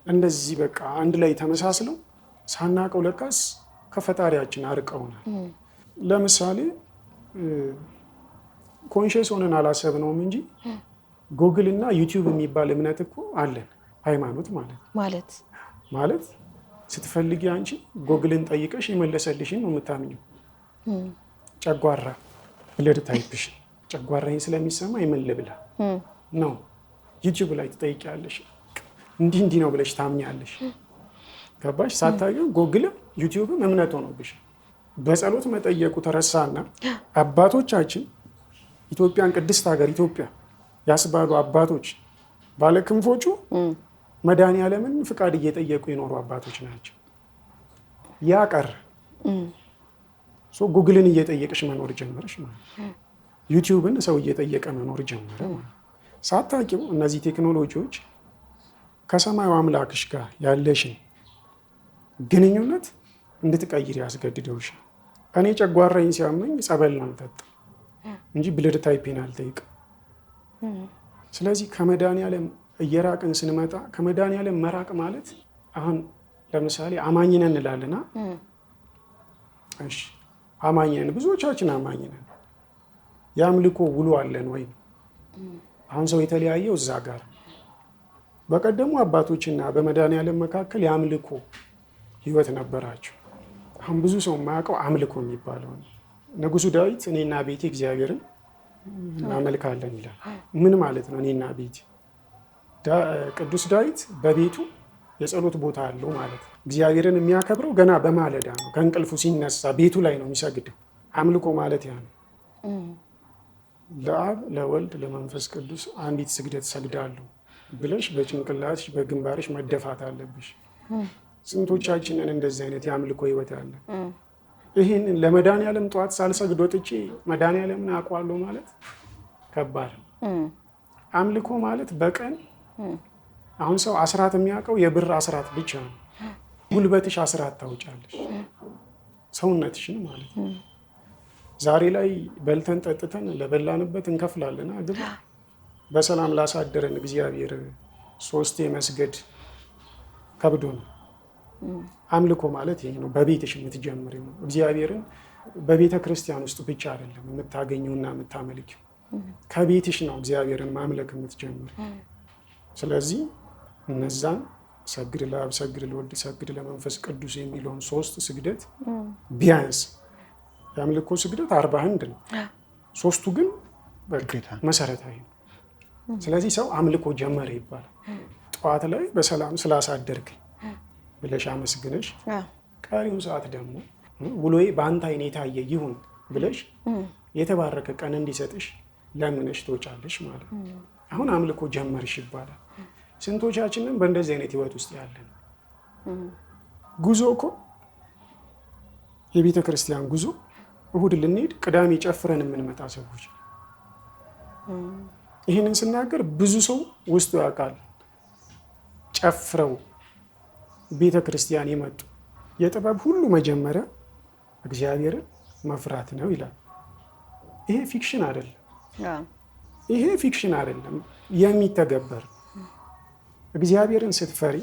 Speaker 2: እንደዚህ በቃ አንድ ላይ ተመሳስለው ሳናቀው ለካስ ከፈጣሪያችን አርቀውናል። ለምሳሌ ኮንሽስ ሆነን አላሰብነውም እንጂ ጉግል እና ዩቲዩብ የሚባል እምነት እኮ አለን። ሃይማኖት ማለት ስትፈልጊ አንቺ ጉግልን ጠይቀሽ የመለሰልሽን ነው የምታምኚው። ጨጓራ ብለድ ታይፕሽ ጨጓራዬን ስለሚሰማ ምን ልብላ ነው። ዩቲዩብ ላይ ትጠይቂያለሽ፣ እንዲህ ነው ብለሽ ታምኛለሽ። ገባሽ? ሳታውቂው ጎግልም ዩቲዩብም እምነት ሆኖብሽ በጸሎት መጠየቁ ተረሳና አባቶቻችን ኢትዮጵያን ቅድስት ሀገር ኢትዮጵያ ያስባሉ አባቶች ባለክንፎቹ መድኃኒዓለምን ፍቃድ እየጠየቁ የኖሩ አባቶች ናቸው። ያ ቀረ። ጉግልን እየጠየቅሽ መኖር ጀመረሽ ማለት ዩቲዩብን ሰው እየጠየቀ መኖር ጀመረ ማለት ሳታውቂው እነዚህ ቴክኖሎጂዎች ከሰማዩ አምላክሽ ጋር ያለሽን ግንኙነት እንድትቀይር ያስገድደውሻል። እኔ ጨጓራዬን ሲያመኝ ጸበል ነው የምጠጣው እንጂ ብልድ ታይፔን አልጠይቅም። ስለዚህ ከመድኃኒዓለም እየራቅን ስንመጣ ከመድኃኒዓለም መራቅ ማለት አሁን ለምሳሌ አማኝ ነን እንላለና እሺ አማኝ ነን፣ ብዙዎቻችን አማኝ ነን። የአምልኮ ውሎ አለን ወይ? አሁን ሰው የተለያየው እዛ ጋር በቀደሙ አባቶችና በመድኃኒዓለም መካከል የአምልኮ ህይወት ነበራቸው። አሁን ብዙ ሰው የማያውቀው አምልኮ የሚባለው ነው። ንጉሱ ዳዊት እኔና ቤቴ እግዚአብሔርን እናመልካለን ይላል። ምን ማለት ነው? እኔና ቤቴ ቅዱስ ዳዊት በቤቱ የጸሎት ቦታ አለው ማለት ነው። እግዚአብሔርን የሚያከብረው ገና በማለዳ ነው። ከእንቅልፉ ሲነሳ ቤቱ ላይ ነው የሚሰግደው። አምልኮ ማለት ያ ነው። ለአብ ለወልድ ለመንፈስ ቅዱስ አንዲት ስግደት ሰግዳለሁ ብለሽ በጭንቅላትሽ በግንባርሽ መደፋት አለብሽ። ስንቶቻችንን እንደዚህ አይነት የአምልኮ ህይወት አለ? ይህንን ለመድኃኒዓለም ጠዋት ሳልሰግድ ወጥቼ መድኃኒዓለምን አውቀዋለሁ ማለት ከባድ። አምልኮ ማለት በቀን አሁን ሰው አስራት የሚያውቀው የብር አስራት ብቻ ነው። ጉልበትሽ አስራት ታውጫለሽ፣ ሰውነትሽን ማለት ነው። ዛሬ ላይ በልተን ጠጥተን ለበላንበት እንከፍላለን ግብር። በሰላም ላሳደረን እግዚአብሔር 3 መስገድ ከብዶ ነው። አምልኮ ማለት ይሄ ነው። በቤትሽ የምትጀምሪው ነው። እግዚአብሔርን በቤተ ክርስቲያን ውስጥ ብቻ አይደለም የምታገኘውና የምታመልኪው፣ ከቤትሽ ነው እግዚአብሔርን ማምለክ የምትጀምሪው። ስለዚህ እነዛን ሰግድ ለአብ፣ ሰግድ ለወልድ፣ ሰግድ ለመንፈስ ቅዱስ የሚለውን 3 ስግደት ቢያንስ የአምልኮ ስግደት 41 ነው። 3ቱ ግን መሰረታዊ ነው። ስለዚህ ሰው አምልኮ ጀመረ ይባላል። ጠዋት ላይ በሰላም ስላሳደርክ ብለሽ አመስግነሽ ቀሪውን ሰዓት ደግሞ ውሎዬ በአንተ ዓይን የታየ ይሁን ብለሽ የተባረከ ቀን እንዲሰጥሽ ለምነሽ ትወጫለሽ ማለት ነው። አሁን አምልኮ ጀመርሽ ይባላል። ስንቶቻችንን በእንደዚህ አይነት ህይወት ውስጥ ያለን? ጉዞ እኮ የቤተ ክርስቲያን ጉዞ እሁድ ልንሄድ ቅዳሜ ጨፍረን የምንመጣ ሰዎች። ይህንን ስናገር ብዙ ሰው ውስጡ ያውቃል። ጨፍረው ቤተ ክርስቲያን የመጡ የጥበብ ሁሉ መጀመሪያ እግዚአብሔርን መፍራት ነው ይላል። ይሄ ፊክሽን አይደለም። ይሄ ፊክሽን አይደለም፣ የሚተገበር። እግዚአብሔርን ስትፈሪ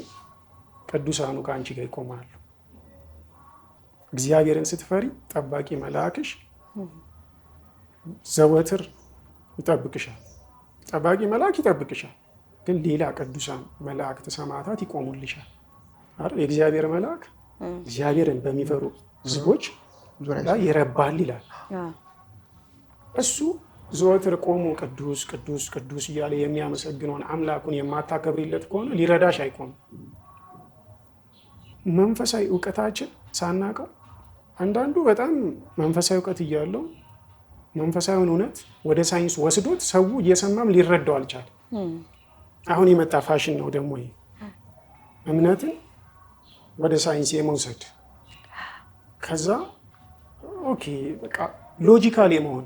Speaker 2: ቅዱሳኑ ከአንቺ ጋር ይቆማሉ። እግዚአብሔርን ስትፈሪ ጠባቂ መልአክሽ ዘወትር ይጠብቅሻል። ጠባቂ መልአክ ይጠብቅሻል፣ ግን ሌላ ቅዱሳን መላእክት ሰማዕታት ይቆሙልሻል። የእግዚአብሔር መልአክ እግዚአብሔርን በሚፈሩ ሕዝቦች ላይ ይረባል ይላል። እሱ ዘወትር ቆሞ ቅዱስ ቅዱስ ቅዱስ እያለ የሚያመሰግነውን አምላኩን የማታከብሪለት ከሆነ ሊረዳሽ አይቆምም። መንፈሳዊ እውቀታችን ሳናቀው አንዳንዱ በጣም መንፈሳዊ እውቀት እያለው መንፈሳዊውን እውነት ወደ ሳይንስ ወስዶት ሰው እየሰማም ሊረዳው አልቻለም። አሁን የመጣ ፋሽን ነው ደግሞ ይሄ እምነትን ወደ ሳይንስ የመውሰድ ከዛ ኦኬ በቃ ሎጂካል የመሆን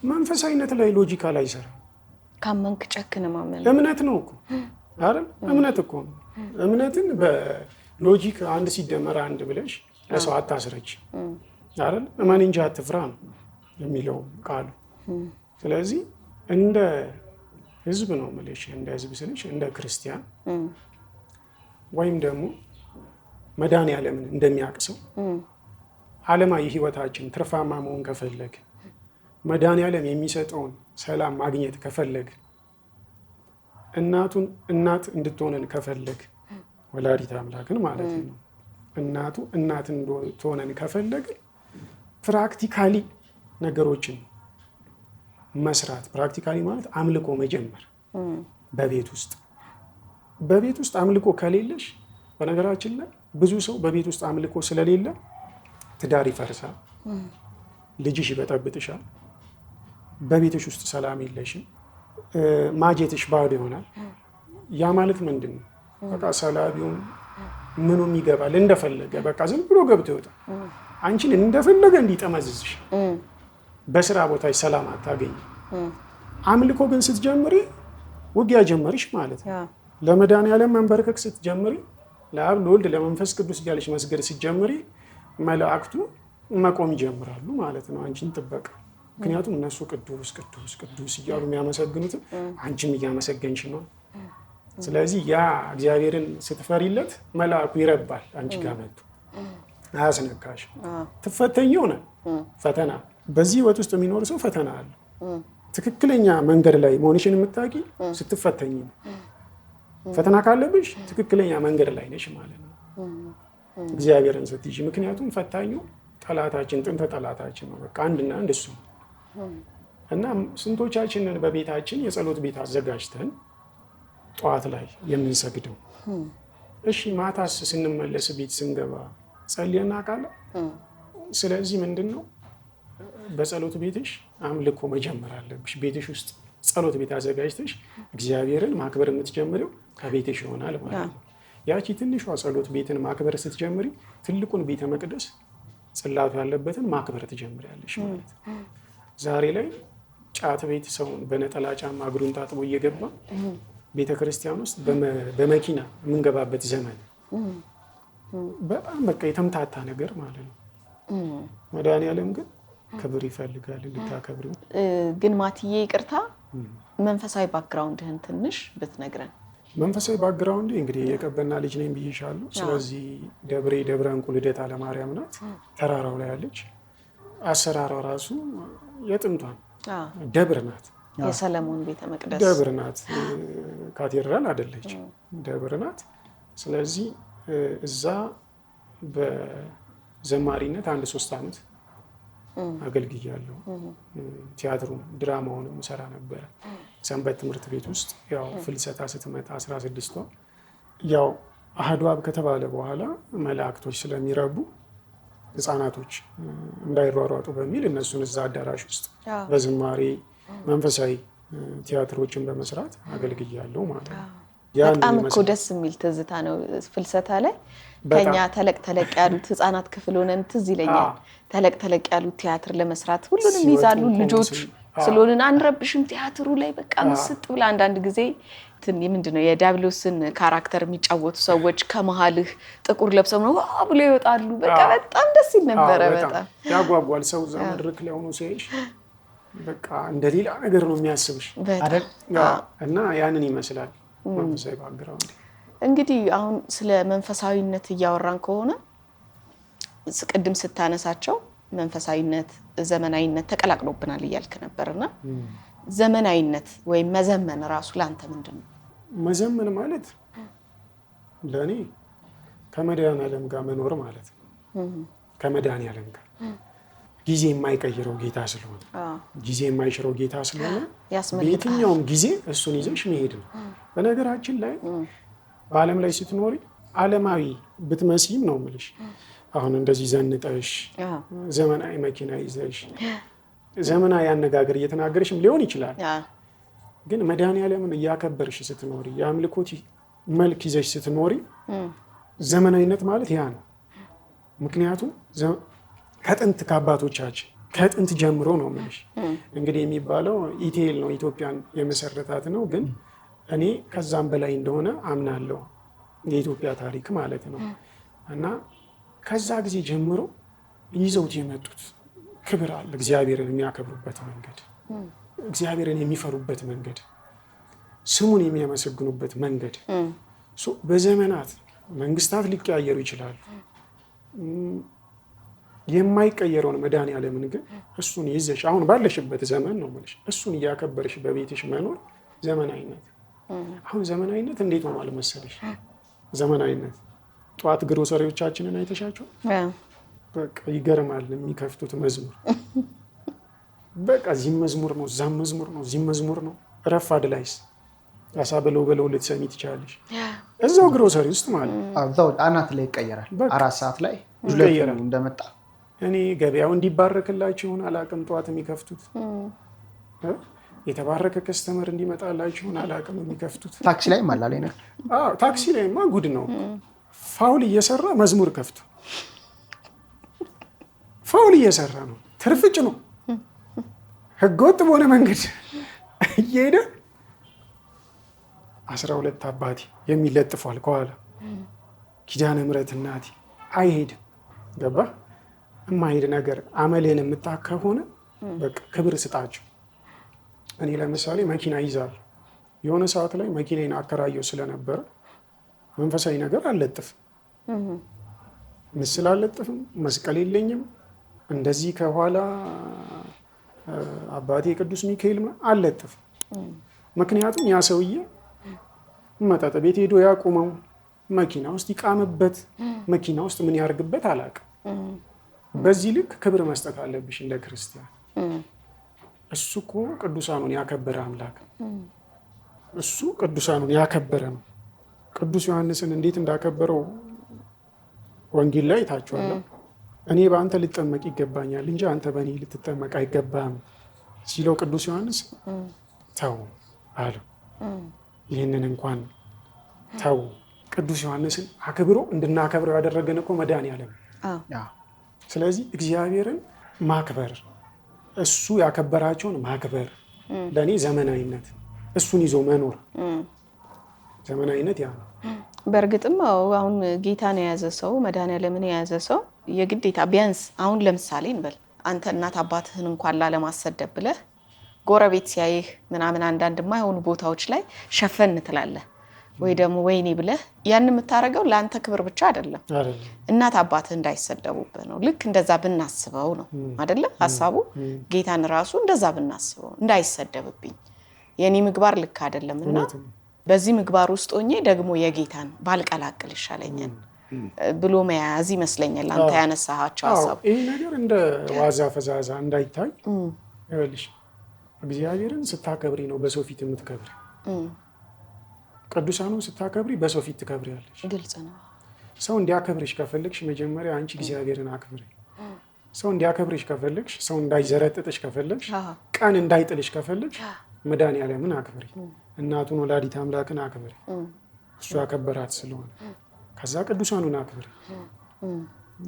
Speaker 2: መንፈሳዊነት ላይ ሎጂካል አይሰራም።
Speaker 1: ካመንክ ጨክን ማመን
Speaker 2: እምነት ነው እኮ አይደል? እምነት እኮ ነው። እምነትን በሎጂክ 1 ሲደመር 1 ብለሽ ለሰው አታስረጅ አይደል? እመን እንጂ አትፍራ ነው የሚለው ቃሉ። ስለዚህ እንደ ህዝብ ነው የምልሽ፣ እንደ ህዝብ ስልሽ እንደ ክርስቲያን ወይም ደግሞ መድኃኒዓለምን እንደሚያቅሰው ዓለማዊ ህይወታችን ትርፋማ መሆን ከፈለግ መድኃኒዓለም የሚሰጠውን ሰላም ማግኘት ከፈለግ እናቱን እናት እንድትሆነን ከፈለግ ወላዲተ አምላክን ማለት ነው እናቱ እናት እንድትሆነን ከፈለግ ፕራክቲካሊ ነገሮችን መስራት ፕራክቲካሊ ማለት አምልኮ መጀመር በቤት ውስጥ አምልኮ ከሌለሽ፣ በነገራችን ላይ ብዙ ሰው በቤት ውስጥ አምልኮ ስለሌለ ትዳር ይፈርሳል፣ ልጅሽ ይበጠብጥሻል፣ በቤትሽ ውስጥ ሰላም የለሽም፣ ማጀትሽ ባዶ ይሆናል። ያ ማለት ምንድን ነው? በቃ ሰላቢውም ምኑም ይገባል እንደፈለገ፣ በቃ ዝም ብሎ ገብቶ ይወጣል። አንቺን እንደፈለገ እንዲጠመዝዝሽ፣ በስራ ቦታሽ ሰላም አታገኝ። አምልኮ ግን ስትጀምሪ ውጊያ ጀመርሽ ማለት ነው። ለመድኃኒዓለም መንበርከክ ስትጀምሪ፣ ለአብ ለወልድ ለመንፈስ ቅዱስ እያለሽ መስገድ ስትጀምሪ፣ መላእክቱ መቆም ይጀምራሉ ማለት ነው አንቺን ጥበቃ። ምክንያቱም እነሱ ቅዱስ ቅዱስ ቅዱስ እያሉ የሚያመሰግኑትም አንቺም እያመሰገንሽ ነው። ስለዚህ ያ እግዚአብሔርን ስትፈሪለት መልአኩ ይረባል አንቺ ጋር መጥቶ አያስነካሽ። ትፈተኝ ሆነ ፈተና። በዚህ ህይወት ውስጥ የሚኖር ሰው ፈተና አለ። ትክክለኛ መንገድ ላይ መሆንሽን የምታውቂ ስትፈተኝ ነው። ፈተና ካለብሽ ትክክለኛ መንገድ ላይ ነሽ ማለት ነው እግዚአብሔርን ስትይዥ። ምክንያቱም ፈታኙ ጠላታችን፣ ጥንተ ጠላታችን ነው። በቃ አንድና አንድ እሱ ነው። እና ስንቶቻችንን በቤታችን የጸሎት ቤት አዘጋጅተን ጠዋት ላይ የምንሰግደው? እሺ ማታስ ስንመለስ ቤት ስንገባ ጸልየና ቃል። ስለዚህ ምንድነው በጸሎት ቤትሽ አምልኮ መጀመር አለብሽ። ቤትሽ ውስጥ ጸሎት ቤት አዘጋጅተሽ እግዚአብሔርን ማክበር የምትጀምሪው ከቤትሽ ይሆናል ማለት ነው። ያቺ ትንሿ ጸሎት ቤትን ማክበር ስትጀምሪ ትልቁን ቤተ መቅደስ ጽላቱ ያለበትን ማክበር ትጀምሪያለሽ ማለት ነው። ዛሬ ላይ ጫት ቤት ሰውን በነጠላ ጫማ እግሩን ታጥቦ እየገባ ቤተክርስቲያን ውስጥ በመኪና የምንገባበት ዘመን በጣም በቃ የተምታታ ነገር ማለት ነው። መድኃኒዓለም ግን ክብር ይፈልጋል እንድታከብሪው።
Speaker 1: ግን ማትዬ ይቅርታ፣ መንፈሳዊ ባክግራውንድህን ትንሽ ብትነግረን።
Speaker 2: መንፈሳዊ ባክግራውንድ እንግዲህ የቀበና ልጅ ነኝ ብዬሻለሁ። ስለዚህ ደብረ እንቁ ልደታ ለማርያም ናት፣ ተራራው ላይ ያለች። አሰራሯ ራሱ የጥንቷን ደብር ናት።
Speaker 1: የሰለሞን ቤተ መቅደስ
Speaker 2: ደብር ናት፣ ካቴድራል አይደለች፣ ደብር ናት። ስለዚህ እዛ በዘማሪነት 3 ዓመት አገልግያለሁ። ቲያትሩን ድራማውንም እሰራ ነበረ። ሰንበት ትምህርት ቤት ውስጥ ያው ፍልሰታ ስትመጣ 16ቷ ያው አህዱ አብ ከተባለ በኋላ መላእክቶች ስለሚረቡ ህፃናቶች እንዳይሯሯጡ በሚል እነሱን እዛ አዳራሽ ውስጥ በዝማሬ መንፈሳዊ ቲያትሮችን በመስራት አገልግያለሁ ማለት ነው።
Speaker 1: በጣም እኮ ደስ የሚል ትዝታ ነው። ፍልሰታ ላይ ከኛ ተለቅ ያሉት ህፃናት ክፍል ሆነን ትዝ ይለኛል። ተለቅ ያሉት ቲያትር ለመስራት ሁሉንም ይዛሉ ልጆች ስለሆነን አንረብሽም። ቲያትሩ ላይ በቃ መስጥ ብላ አንዳንድ ጊዜ ምንድነው የዲያብሎስን ካራክተር የሚጫወቱ ሰዎች ከመሃልህ ጥቁር ለብሰው ነው ብሎ ይወጣሉ። በቃ በጣም ደስ ይል ነበረ። በጣም
Speaker 2: ያጓጓል። ሰው እዛ መድረክ ላይ ሆኖ ሲያይሽ በቃ እንደሌላ ነገር ነው የሚያስብሽ አይደል? እና ያንን ይመስላል መንፈሳዊ ባክግራውንድ።
Speaker 1: እንግዲህ አሁን ስለ መንፈሳዊነት እያወራን ከሆነ ቅድም ስታነሳቸው መንፈሳዊነት ዘመናዊነት ተቀላቅሎብናል እያልክ ነበርና ዘመናዊነት ወይም መዘመን ራሱ ለአንተ ምንድን ነው?
Speaker 2: መዘመን ማለት ለእኔ ከመድኃኒዓለም ጋር መኖር ማለት ነው። ከመድኃኒዓለም ጋር ጊዜ የማይቀይረው ጌታ ስለሆነ ጊዜ የማይሽረው ጌታ ስለሆነ በየትኛውም ጊዜ እሱን ይዘሽ መሄድ ነው። በነገራችን ላይ በዓለም ላይ ስትኖሪ ዓለማዊ ብትመስይም ነው የምልሽ። አሁን እንደዚህ ዘንጠሽ ዘመናዊ መኪና ይዘሽ ዘመናዊ አነጋገር እየተናገርሽም ሊሆን ይችላል። ግን መድኃኒዓለምን እያከበርሽ ስትኖሪ የአምልኮት መልክ ይዘሽ ስትኖሪ ዘመናዊነት ማለት ያ ነው። ምክንያቱም ከጥንት ከአባቶቻችን ከጥንት ጀምሮ ነው የምልሽ። እንግዲህ የሚባለው ኢቴል ነው ኢትዮጵያን የመሰረታት ነው። ግን እኔ ከዛም በላይ እንደሆነ አምናለሁ። የኢትዮጵያ ታሪክ ማለት ነው። እና ከዛ ጊዜ ጀምሮ ይዘውት የመጡት ክብር አለ። እግዚአብሔርን የሚያከብሩበት መንገድ፣ እግዚአብሔርን የሚፈሩበት መንገድ፣ ስሙን የሚያመሰግኑበት መንገድ። በዘመናት መንግስታት ሊቀያየሩ ይችላሉ። የማይቀየረውን መድኃኒዓለምን ግን እሱን ይዘሽ አሁን ባለሽበት ዘመን ነው የምልሽ እሱን እያከበርሽ በቤትሽ መኖር ዘመናዊነት። አሁን ዘመናዊነት እንዴት ሆኗል መሰለሽ? ዘመናዊነት ጠዋት ግሮሰሪዎቻችንን አይተሻቸው? በቃ ይገርማል የሚከፍቱት መዝሙር በቃ እዚህም መዝሙር ነው፣ እዛም መዝሙር ነው፣ እዚህም መዝሙር ነው። ረፋድ ላይስ አሳ በለው ልትሰሚ ትችላለሽ። እዛው ግሮሰሪ ውስጥ ማለት
Speaker 3: እዛው አናት ላይ ይቀየራል። 4 ሰዓት ላይ
Speaker 2: ይቀየራል
Speaker 3: እንደመጣ
Speaker 2: እኔ ገበያው እንዲባረክላችሁ ይሆን አላውቅም። ጠዋት የሚከፍቱት የተባረከ ከስተመር እንዲመጣላችሁ ይሆን አላውቅም የሚከፍቱት።
Speaker 3: ታክሲ ላይ ማላለ ነው።
Speaker 2: ታክሲ ላይማ ጉድ ነው። ፋውል እየሰራ መዝሙር ከፍቶ ፋውል እየሰራ ነው። ትርፍጭ ነው። ህገወጥ በሆነ መንገድ እየሄደ 12 አባቴ የሚለጥፏል ከኋላ ኪዳነ ምሕረት እናቴ አይሄድም። ገባ የማይሄድ ነገር አመሌን የምታክ ከሆነ በቃ ክብር ስጣቸው። እኔ ለምሳሌ መኪና ይዛል የሆነ ሰዓት ላይ መኪናዬን አከራየው ስለነበረ መንፈሳዊ ነገር አልለጥፍም፣ ምስል አልለጥፍም፣ መስቀል የለኝም። እንደዚህ ከኋላ አባቴ ቅዱስ ሚካኤል አልለጥፍም። ምክንያቱም ያ ሰውዬ መጠጥ ቤት ሄዶ ያቁመው፣ መኪና ውስጥ ይቃምበት፣ መኪና ውስጥ ምን ያርግበት አላውቅም። በዚህ ልክ ክብር መስጠት አለብሽ እንደ ክርስቲያን። እሱ እኮ ቅዱሳኑን ያከበረ አምላክ፣ እሱ ቅዱሳኑን ያከበረ ነው። ቅዱስ ዮሐንስን እንዴት እንዳከበረው ወንጌል ላይ ታችኋል። እኔ በአንተ ልጠመቅ ይገባኛል እንጂ አንተ በእኔ ልትጠመቅ አይገባም ሲለው ቅዱስ ዮሐንስ ተው አለው። ይህንን እንኳን ተው። ቅዱስ ዮሐንስን አክብሮ እንድናከብረው ያደረገን እኮ መድኃኒዓለም። ስለዚህ እግዚአብሔርን ማክበር፣ እሱ ያከበራቸውን ማክበር ለእኔ ዘመናዊነት፣ እሱን ይዞ መኖር ዘመናዊነት ያ ነው።
Speaker 1: በእርግጥም አሁን ጌታን የያዘ ሰው መድኃኒዓለምን የያዘ ሰው የግዴታ ቢያንስ አሁን ለምሳሌ እንበል አንተ እናት አባትህን እንኳን ላለማሰደብ ብለህ ጎረቤት ሲያይህ ምናምን አንዳንድ የማይሆኑ ቦታዎች ላይ ሸፈን ትላለህ ወይ ደግሞ ወይኔ ብለህ ያን የምታደርገው ለአንተ ክብር ብቻ አይደለም፣ እናት አባትህ እንዳይሰደቡብህ ነው። ልክ እንደዛ ብናስበው ነው አይደለም ሀሳቡ። ጌታን ራሱ እንደዛ ብናስበው እንዳይሰደብብኝ የኔ ምግባር ልክ አይደለም እና በዚህ ምግባር ውስጥ ሆኜ ደግሞ የጌታን ባልቀላቅል ይሻለኛል ብሎ መያዝ ይመስለኛል አንተ ያነሳሃቸው ሀሳብ።
Speaker 2: ይህ ነገር እንደ ዋዛ ፈዛዛ እንዳይታይ ይኸውልሽ፣ እግዚአብሔርን ስታከብሪ ነው በሰው ፊት የምትከብሪ። ቅዱሳኑን ስታከብሪ በሰው ፊት ትከብሪያለሽ።
Speaker 1: ግልጽ ነው።
Speaker 2: ሰው እንዲያከብርሽ ከፈለግሽ መጀመሪያ አንቺ እግዚአብሔርን አክብሪ። ሰው እንዲያከብርሽ ከፈለግሽ፣ ሰው እንዳይዘረጥጥሽ ከፈለግሽ፣ ቀን እንዳይጥልሽ ከፈለግሽ መድኃኒዓለምን አክብሪ። እናቱን ወላዲተ አምላክን አክብሪ፣ እሱ ያከበራት ስለሆነ። ከዛ ቅዱሳኑን አክብሪ፣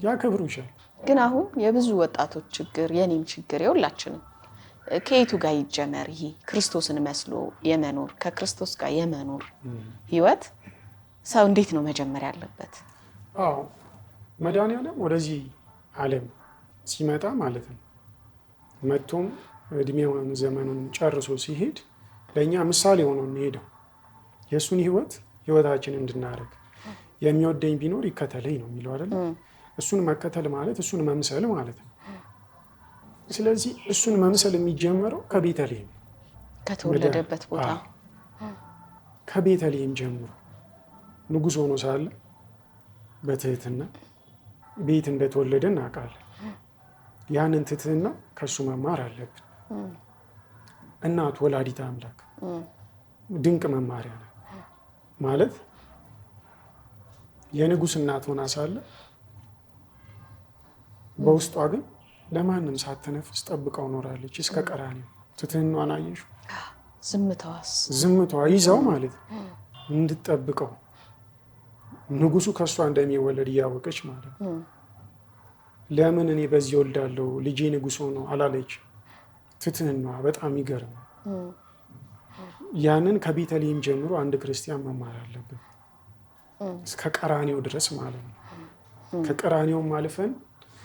Speaker 2: ያከብሩሻል።
Speaker 1: ግን አሁን የብዙ ወጣቶች ችግር የኔም ችግር የሁላችንም ከየቱ ጋር ይጀመር? ይሄ ክርስቶስን መስሎ የመኖር ከክርስቶስ ጋር የመኖር ህይወት ሰው እንዴት ነው መጀመር ያለበት?
Speaker 2: መድኃኒዓለም ወደዚህ ዓለም ሲመጣ ማለት ነው መጥቶም እድሜውን ዘመኑን ጨርሶ ሲሄድ ለእኛ ምሳሌ ሆኖ እንሄደው የእሱን ህይወታችን እንድናደርግ የሚወደኝ ቢኖር ይከተለኝ ነው የሚለው አይደል? እሱን መከተል ማለት እሱን መምሰል ማለት ነው። ስለዚህ እሱን መምሰል የሚጀመረው ከቤተልሔም
Speaker 1: ከተወለደበት ቦታ
Speaker 2: ከቤተልሔም ጀምሮ ንጉሥ ሆኖ ሳለ በትህትና ቤት እንደተወለደ እናውቃለን። ያንን ትህትና ከእሱ መማር አለብን። እናቱ ወላዲተ አምላክ ድንቅ መማሪያ ነው ማለት የንጉሥ እናት ሆና ሳለ በውስጧ ግን ለማንም ሳትነፍስ ጠብቀው ኖራለች እስከ ቀራንዮ። ትህትናዋን አየሽው? ዝምታዋ ይዛው ማለት እንድትጠብቀው ንጉሱ ከእሷ እንደሚወለድ እያወቀች ማለት ለምን እኔ በዚህ ወልዳለሁ ልጄ ንጉሥ ሆኖ አላለች። ትህትናዋ በጣም ይገርም። ያንን ከቤተልሔም ጀምሮ አንድ ክርስቲያን መማር አለብን እስከ ቀራንዮ ድረስ ማለት ነው። ከቀራንዮም አልፈን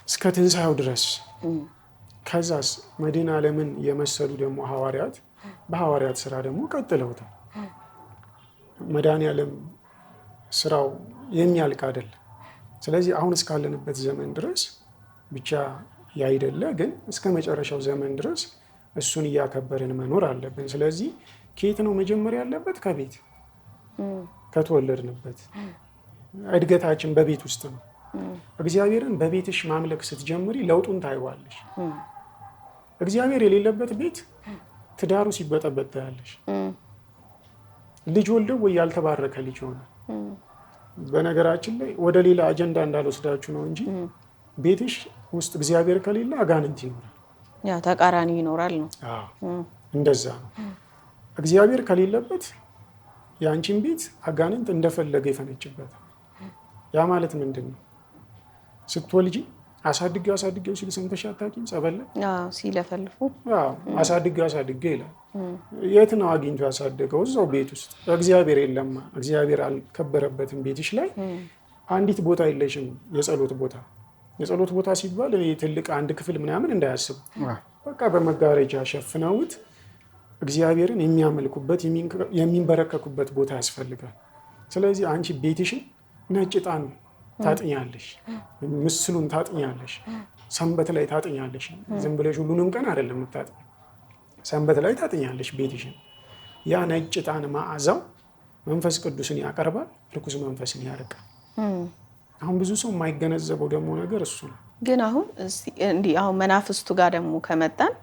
Speaker 2: እስከ ትንሣኤው ድረስ። ከዛስ መድኃኔዓለምን የመሰሉ ደግሞ ሐዋርያት በሐዋርያት ስራ ደግሞ ቀጥለውታል። መድኃኔዓለም ስራው የሚያልቅ አይደለም። ስለዚህ አሁን እስካለንበት ዘመን ድረስ ብቻ ያይደለ ግን እስከ መጨረሻው ዘመን ድረስ እሱን እያከበርን መኖር አለብን። ስለዚህ ከየት ነው መጀመር ያለበት? ከቤት ከተወለድንበት። እድገታችን በቤት ውስጥ ነው። እግዚአብሔርን በቤትሽ ማምለክ ስትጀምሪ ለውጡን ታይዋለሽ። እግዚአብሔር የሌለበት ቤት ትዳሩ ሲበጠበጥ ታያለሽ። ልጅ ወልደው ወይ ያልተባረከ ልጅ ይሆናል። በነገራችን ላይ ወደ ሌላ አጀንዳ እንዳልወስዳችሁ ነው እንጂ ቤትሽ ውስጥ እግዚአብሔር ከሌለ አጋንንት ይኖራል።
Speaker 1: ያው ተቃራኒ ይኖራል ነው።
Speaker 2: እንደዛ ነው። እግዚአብሔር ከሌለበት የአንቺን ቤት አጋንንት እንደፈለገ ይፈነጭበታል። ያ ማለት ምንድን ነው? ስትወልጂ አሳድጌው ሲል ሰምተሽ አታውቂም? ጸበል ላይ
Speaker 1: ሲለፈልፉ
Speaker 2: አሳድጌው ይላል። የት ነው አግኝቶ ያሳደገው? እዛው ቤት ውስጥ። እግዚአብሔር የለማ። እግዚአብሔር አልከበረበትም ቤትሽ ላይ። አንዲት ቦታ የለሽም፣ የጸሎት ቦታ። የጸሎት ቦታ ሲባል ትልቅ አንድ ክፍል ምናምን እንዳያስቡ፣ በቃ በመጋረጃ ሸፍነውት እግዚአብሔርን የሚያመልኩበት የሚንበረከኩበት ቦታ ያስፈልጋል። ስለዚህ አንቺ ቤትሽን ነጭ ዕጣን ታጥኛለሽ፣ ምስሉን ታጥኛለሽ፣ ሰንበት ላይ ታጥኛለሽ። ዝም ብለሽ ሁሉንም ቀን አይደለም የምታጥኝ፣ ሰንበት ላይ ታጥኛለሽ ቤትሽን። ያ ነጭ ዕጣን መዓዛው መንፈስ ቅዱስን ያቀርባል፣ ርኩስ መንፈስን ያርቃል። አሁን ብዙ ሰው የማይገነዘበው ደግሞ ነገር እሱ ነው።
Speaker 1: ግን አሁን መናፍስቱ ጋር ደግሞ ከመጣን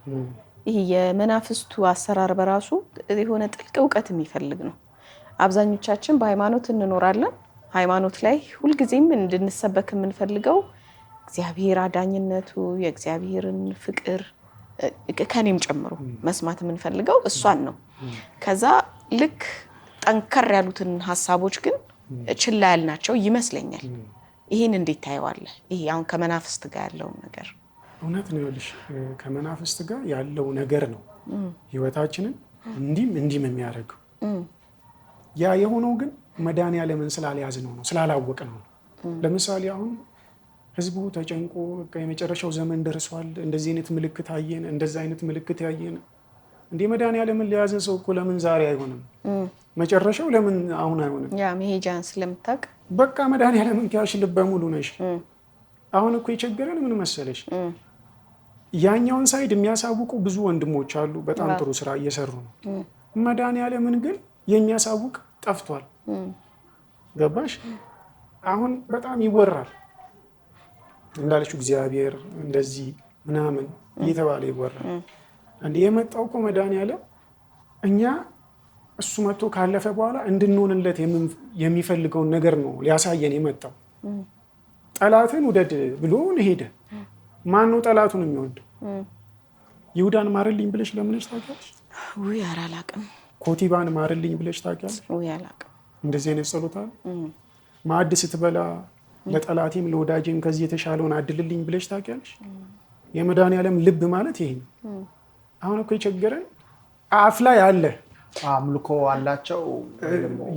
Speaker 1: ይሄ የመናፍስቱ አሰራር በራሱ የሆነ ጥልቅ እውቀት የሚፈልግ ነው። አብዛኞቻችን በሃይማኖት እንኖራለን። ሃይማኖት ላይ ሁልጊዜም እንድንሰበክ የምንፈልገው እግዚአብሔር አዳኝነቱ፣ የእግዚአብሔርን ፍቅር ከኔም ጨምሮ መስማት የምንፈልገው እሷን ነው። ከዛ ልክ ጠንከር ያሉትን ሀሳቦች ግን ችላ ያልናቸው ይመስለኛል። ይህን እንዴት ታየዋለህ? ይሄ አሁን ከመናፍስት ጋር ያለውን ነገር።
Speaker 2: እውነት ነው ይኸውልሽ፣ ከመናፍስት ጋር ያለው ነገር ነው ህይወታችንን እንዲህም የሚያደርገው። ያ የሆነው ግን መድኃኒዓለምን ስላልያዝነው ነው፣ ስላላወቅነው ነው። ለምሳሌ አሁን ህዝቡ ተጨንቆ በቃ የመጨረሻው ዘመን ደርሷል፣ እንደዚህ አይነት ምልክት አየን፣ እንደዛ አይነት ምልክት ያየን። እንደ መድኃኒዓለምን ለያዘ ሰው እኮ ለምን ዛሬ አይሆንም? መጨረሻው ለምን አሁን አይሆንም?
Speaker 1: ያ መሄጃን ስለምታውቅ
Speaker 2: በቃ መድኃኒዓለምን ከያዝሽ ልበ ሙሉ ነሽ። አሁን እኮ የቸገረን ምን መሰለሽ፣ ያኛውን ሳይድ የሚያሳውቁ ብዙ ወንድሞች አሉ፣ በጣም ጥሩ ስራ እየሰሩ ነው። መድኃኒዓለምን ግን የሚያሳውቅ ጠፍቷል። ገባሽ? አሁን በጣም ይወራል እንዳለችው እግዚአብሔር እንደዚህ ምናምን እየተባለ ይወራል። እንደ የመጣው እኮ መድኃኒዓለም እኛ እሱ መጥቶ ካለፈ በኋላ እንድንሆንለት የሚፈልገውን ነገር ነው ሊያሳየን የመጣው። ጠላትን ውደድ ብሎን ሄደ። ማን ነው ጠላቱን የሚወደው? ይሁዳን ማርልኝ ብለሽ ለምነሽ ታውቂያለሽ?
Speaker 1: ውይ ኧረ አላውቅም።
Speaker 2: ኮቲባን ማርልኝ ብለሽ ታውቂያለሽ?
Speaker 1: ውይ አላውቅም።
Speaker 2: እንደዚህ አይነት ጸሎት አለ? ማዕድ ስትበላ ለጠላቴም ለወዳጄም ከዚህ የተሻለውን አድልልኝ ብለሽ ታውቂያለሽ? የመድኃኒዓለም ልብ ማለት ይሄ ነው። አሁን እኮ የቸገረን አፍ ላይ አለ
Speaker 3: አምልኮ አላቸው፣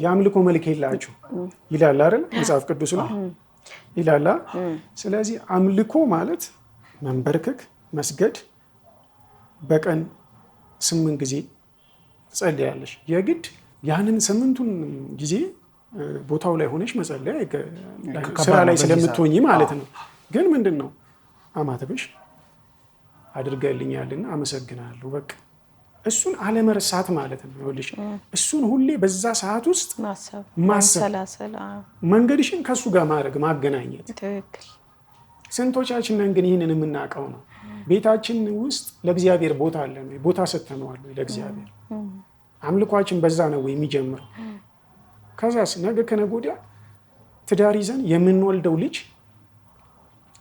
Speaker 2: የአምልኮ መልክ የላቸው ይላል አይደል መጽሐፍ ቅዱስ ነው ይላል። ስለዚህ አምልኮ ማለት መንበርከክ፣ መስገድ፣ በቀን 8 ጊዜ ትጸልያለሽ። የግድ ያንን 8ቱን ጊዜ ቦታው ላይ ሆነሽ መጸለይ ስራ ላይ ስለምትሆኚ ማለት ነው። ግን ምንድን ነው አማተብሽ አድርገልኛልና አመሰግናለሁ፣ በቃ እሱን አለመርሳት ማለት ነው። ይኸውልሽ እሱን ሁሌ በዛ ሰዓት ውስጥ ማሰብ፣ መንገድሽን ከሱ ጋር ማድረግ፣ ማገናኘት።
Speaker 1: ትክክል።
Speaker 2: ስንቶቻችን ነን ግን ይህንን የምናውቀው ነው? ቤታችን ውስጥ ለእግዚአብሔር ቦታ አለ ነው? ቦታ ሰጥተነዋል ለእግዚአብሔር? አምልኳችን በዛ ነው የሚጀምረው። ከዛስ ነገ ከነገ ወዲያ ትዳር ይዘን የምንወልደው ልጅ፣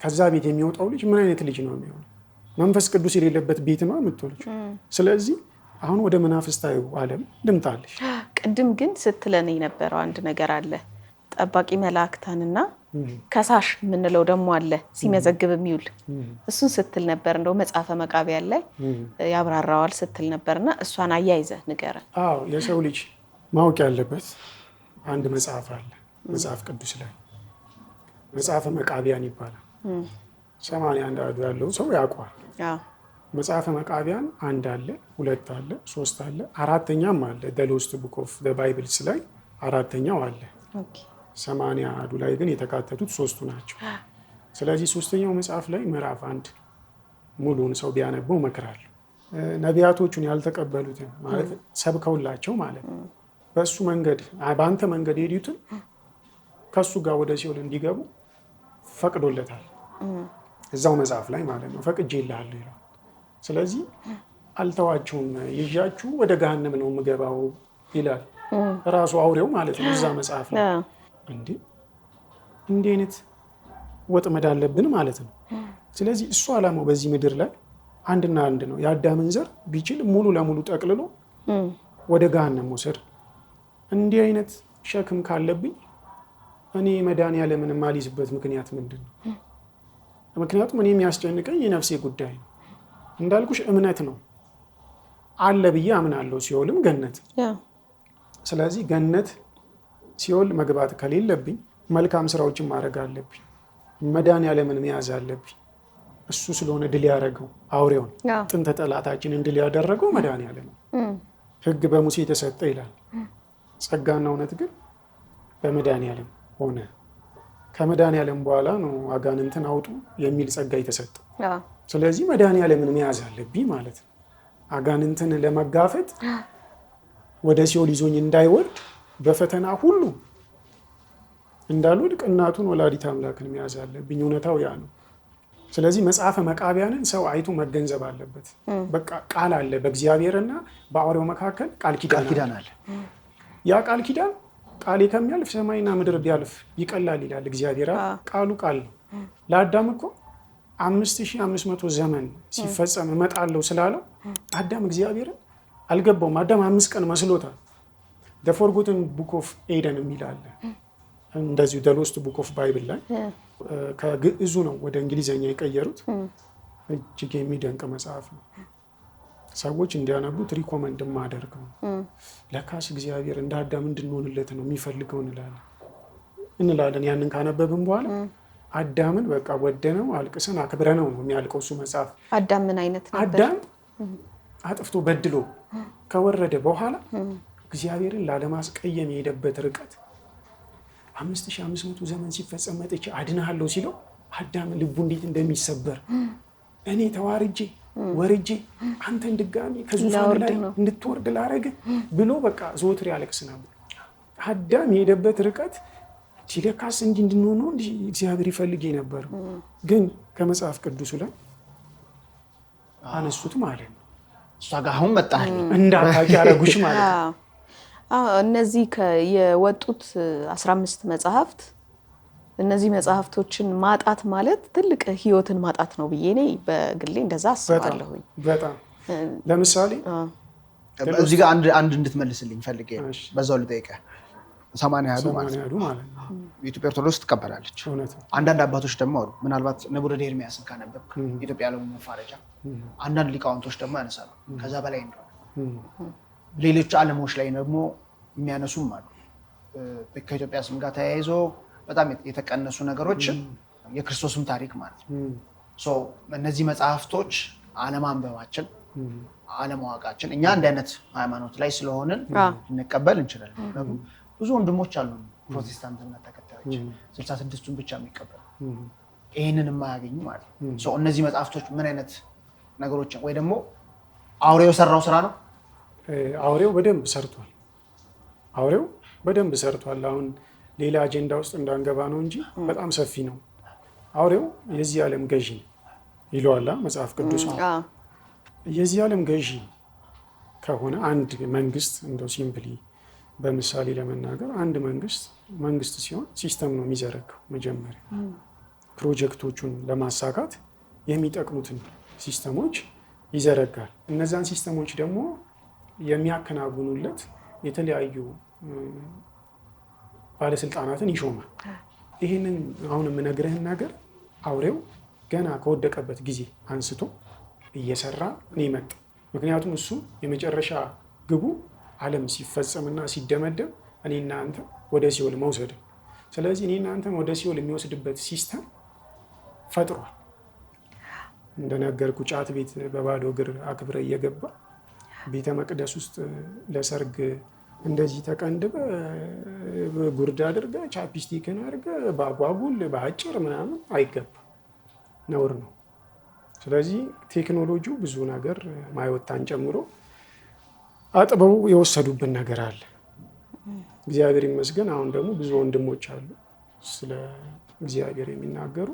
Speaker 2: ከዛ ቤት የሚወጣው ልጅ ምን አይነት ልጅ ነው የሚሆነው? መንፈስ ቅዱስ የሌለበት ቤት ነው የምትወልጂው። ስለዚህ አሁን ወደ መናፍስታዊ ዓለም ልምጣለሽ።
Speaker 1: ቅድም ግን ስትለን የነበረው አንድ ነገር አለ። ጠባቂ መላእክታንና ከሳሽ የምንለው ደግሞ አለ ሲመዘግብ የሚውል። እሱን ስትል ነበር፣ እንደው መጽሐፈ መቃብያን ላይ ያብራራዋል ስትል ነበርና እሷን አያይዘህ ንገረን።
Speaker 2: አዎ፣ የሰው ልጅ ማወቅ ያለበት አንድ መጽሐፍ አለ መጽሐፍ ቅዱስ ላይ፣ መጽሐፈ መቃብያን ይባላል። 81 አዱ ያለው ሰው ያውቀዋል። መጽሐፈ መቃብያን 1 አለ፣ 2 አለ፣ 3 አለ፣ 4ኛም አለ። ዘ ሎስት ቡክ ኦፍ ዘ ባይብልስ ላይ 4ኛው አለ። 80 አዱ ላይ ግን የተካተቱት 3ቱ ናቸው። ስለዚህ 3ኛው መጽሐፍ ላይ ምዕራፍ 1 ሙሉን ሰው ቢያነበው እመክራለሁ። ነቢያቶቹን ያልተቀበሉትን ማለት ሰብከውላቸው ማለት ነው፣ በእሱ መንገድ በአንተ መንገድ የሄዱትን ከእሱ ጋር ወደ ሲኦል እንዲገቡ ፈቅዶለታል። እዛው መጽሐፍ ላይ ማለት ነው። ፈቅጄልሃለሁ ይላል። ስለዚህ አልተዋችሁም፣ ይዣችሁ ወደ ገሃነም ነው የምገባው ይላል ራሱ አውሬው ማለት ነው እዛ መጽሐፍ ላይ። እንዲህ አይነት ወጥመድ አለብን ማለት ነው። ስለዚህ እሱ ዓላማው በዚህ ምድር ላይ አንድና አንድ ነው። የአዳምን ዘር ቢችል ሙሉ ለሙሉ ጠቅልሎ ወደ ገሃነም መውሰድ። እንዲህ አይነት ሸክም ካለብኝ እኔ መድኃኒዓለምን የማልይዝበት ምክንያት ምንድን ነው? ምክንያቱም እኔ የሚያስጨንቀኝ የነፍሴ ጉዳይ ነው። እንዳልኩሽ እምነት ነው አለ ብዬ አምናለሁ፣ ሲኦልም ገነት። ስለዚህ ገነት ሲኦል መግባት ከሌለብኝ መልካም ስራዎችን ማድረግ አለብኝ። መድኃኒዓለምን መያዝ አለብኝ። እሱ ስለሆነ ድል ያደረገው አውሬውን ጥንተ ጠላታችንን ድል ያደረገው መድኃኒዓለም ነው። ሕግ በሙሴ የተሰጠ ይላል፣ ጸጋና እውነት ግን በመድኃኒዓለም ሆነ። ከመድኃኒዓለም በኋላ ነው አጋንንትን አውጡ የሚል ጸጋ የተሰጠው። ስለዚህ መድኃኒዓለምን መያዝ አለብኝ ማለት ነው። አጋንንትን ለመጋፈጥ ወደ ሲኦል ይዞኝ እንዳይወርድ በፈተና ሁሉ እንዳልወድቅ እናቱን ወላዲተ አምላክን መያዝ አለብኝ። እውነታው ያ ነው። ስለዚህ መጽሐፈ መቃብያንን ሰው አይቶ መገንዘብ አለበት። በቃ ቃል አለ፣ በእግዚአብሔርና በአውሬው መካከል ቃል ኪዳን አለ። ያ ቃል ኪዳን ቃሌ ከሚያልፍ ሰማይና ምድር ቢያልፍ ይቀላል ይላል እግዚአብሔር። ቃሉ ቃል ነው። ለአዳም እኮ 5500 ዘመን ሲፈጸም እመጣለሁ ስላለው አዳም እግዚአብሔርን አልገባውም። አዳም 5 ቀን መስሎታል። ዘ ፎርጎተን ቡክ ኦፍ ኤደን የሚል አለ። እንደዚሁ ዘ ሎስት ቡክ ኦፍ ባይብል ላይ ከግዕዙ ነው ወደ እንግሊዘኛ የቀየሩት። እጅግ የሚደንቅ መጽሐፍ ነው። ሰዎች እንዲያነቡት ሪኮመንድ ማደርገው። ለካስ እግዚአብሔር እንደ አዳም እንድንሆንለት ነው የሚፈልገው እንላለን። ያንን ካነበብን በኋላ አዳምን በቃ ወደነው አልቅሰን አክብረነው ነው የሚያልቀው እሱ መጽሐፍ።
Speaker 1: አዳም ምን አይነት ነበር?
Speaker 2: አዳም አጥፍቶ በድሎ ከወረደ በኋላ እግዚአብሔርን ላለማስቀየም የሄደበት ርቀት 5500 ዘመን ሲፈጸም መጥቼ አድንሃለሁ ሲለው አዳም ልቡ እንዴት እንደሚሰበር እኔ ተዋርጄ ወርጄ አንተን ድጋሚ ከዙፋን ላይ እንድትወርድ ላረግ ብሎ በቃ ዘወትር ያለቅስ ነበር። አዳም የሄደበት ርቀት ሲለካስ እንጂ እንድንሆነው እግዚአብሔር ይፈልግ ነበር። ግን ከመጽሐፍ ቅዱሱ ላይ አነሱት ማለት ነው።
Speaker 3: እሷ ጋር አሁን መጣህ
Speaker 2: እንዳታቂ ያረጉሽ ማለት ነው።
Speaker 1: እነዚህ የወጡት 15 መጽሐፍት እነዚህ መጽሐፍቶችን ማጣት ማለት ትልቅ ህይወትን ማጣት ነው ብዬ እኔ በግሌ እንደዛ አስባለሁኝ።
Speaker 2: በጣም ለምሳሌ
Speaker 3: እዚህ ጋር አንድ እንድትመልስልኝ ፈልጌ በዛው ልጠይቅህ። 80 ማለት ነው የኢትዮጵያ ኦርቶዶክስ ትቀበላለች። አንዳንድ አባቶች ደግሞ አሉ፣ ምናልባት ንቡረ ኤርምያስን ካነበብክ ኢትዮጵያ ዓለሙ መፋረጃ አንዳንድ ሊቃውንቶች ደግሞ ያነሳሉ ከዛ በላይ እንደሆነ። ሌሎች ዓለሞች ላይ ደግሞ የሚያነሱም አሉ። ከኢትዮጵያ ስም ጋር ተያይዞ በጣም የተቀነሱ ነገሮች የክርስቶስም ታሪክ ማለት ነው። እነዚህ መጽሐፍቶች አለማንበባችን አለማወቃችን እኛ እንደ አይነት ሃይማኖት ላይ ስለሆንን ልንቀበል እንችላለን። ብዙ ወንድሞች አሉ ፕሮቴስታንት እምነት ተከታዮች 66ቱን ብቻ የሚቀበሉ ይህንን የማያገኙ ማለት ነው። እነዚህ መጽሐፍቶች ምን አይነት ነገሮችን ወይ ደግሞ አውሬው ሰራው ስራ ነው?
Speaker 2: አውሬው በደንብ ሰርቷል። አውሬው በደንብ ሰርቷል። አሁን ሌላ አጀንዳ ውስጥ እንዳንገባ ነው እንጂ በጣም ሰፊ ነው። አውሬው የዚህ ዓለም ገዢ ይለዋል መጽሐፍ ቅዱስ። የዚህ ዓለም ገዢ ከሆነ አንድ መንግስት እንደው ሲምፕሊ በምሳሌ ለመናገር አንድ መንግስት ሲሆን ሲስተም ነው የሚዘረጋው። መጀመሪያ ፕሮጀክቶቹን ለማሳካት የሚጠቅሙትን ሲስተሞች ይዘረጋል። እነዛን ሲስተሞች ደግሞ የሚያከናውኑለት የተለያዩ ባለስልጣናትን ይሾማል። ይህንን አሁን የምነግርህን ነገር አውሬው ገና ከወደቀበት ጊዜ አንስቶ እየሰራ ነው የመጣው። ምክንያቱም እሱ የመጨረሻ ግቡ ዓለም ሲፈጸምና ሲደመደም እኔና አንተ ወደ ሲኦል መውሰድ። ስለዚህ እኔና አንተን ወደ ሲኦል የሚወስድበት ሲስተም ፈጥሯል። እንደነገርኩ ጫት ቤት በባዶ እግር አክብረ እየገባ ቤተ መቅደስ ውስጥ ለሰርግ እንደዚህ ተቀንድበ ጉርድ አድርገ ቻፕስቲክን አድርገ ባጓጉል በአጭር ምናምን አይገባም፣ ነውር ነው። ስለዚህ ቴክኖሎጂው ብዙ ነገር ማይወጣን ጨምሮ አጥበው የወሰዱብን ነገር አለ። እግዚአብሔር ይመስገን አሁን ደግሞ ብዙ ወንድሞች አሉ ስለ እግዚአብሔር የሚናገሩ።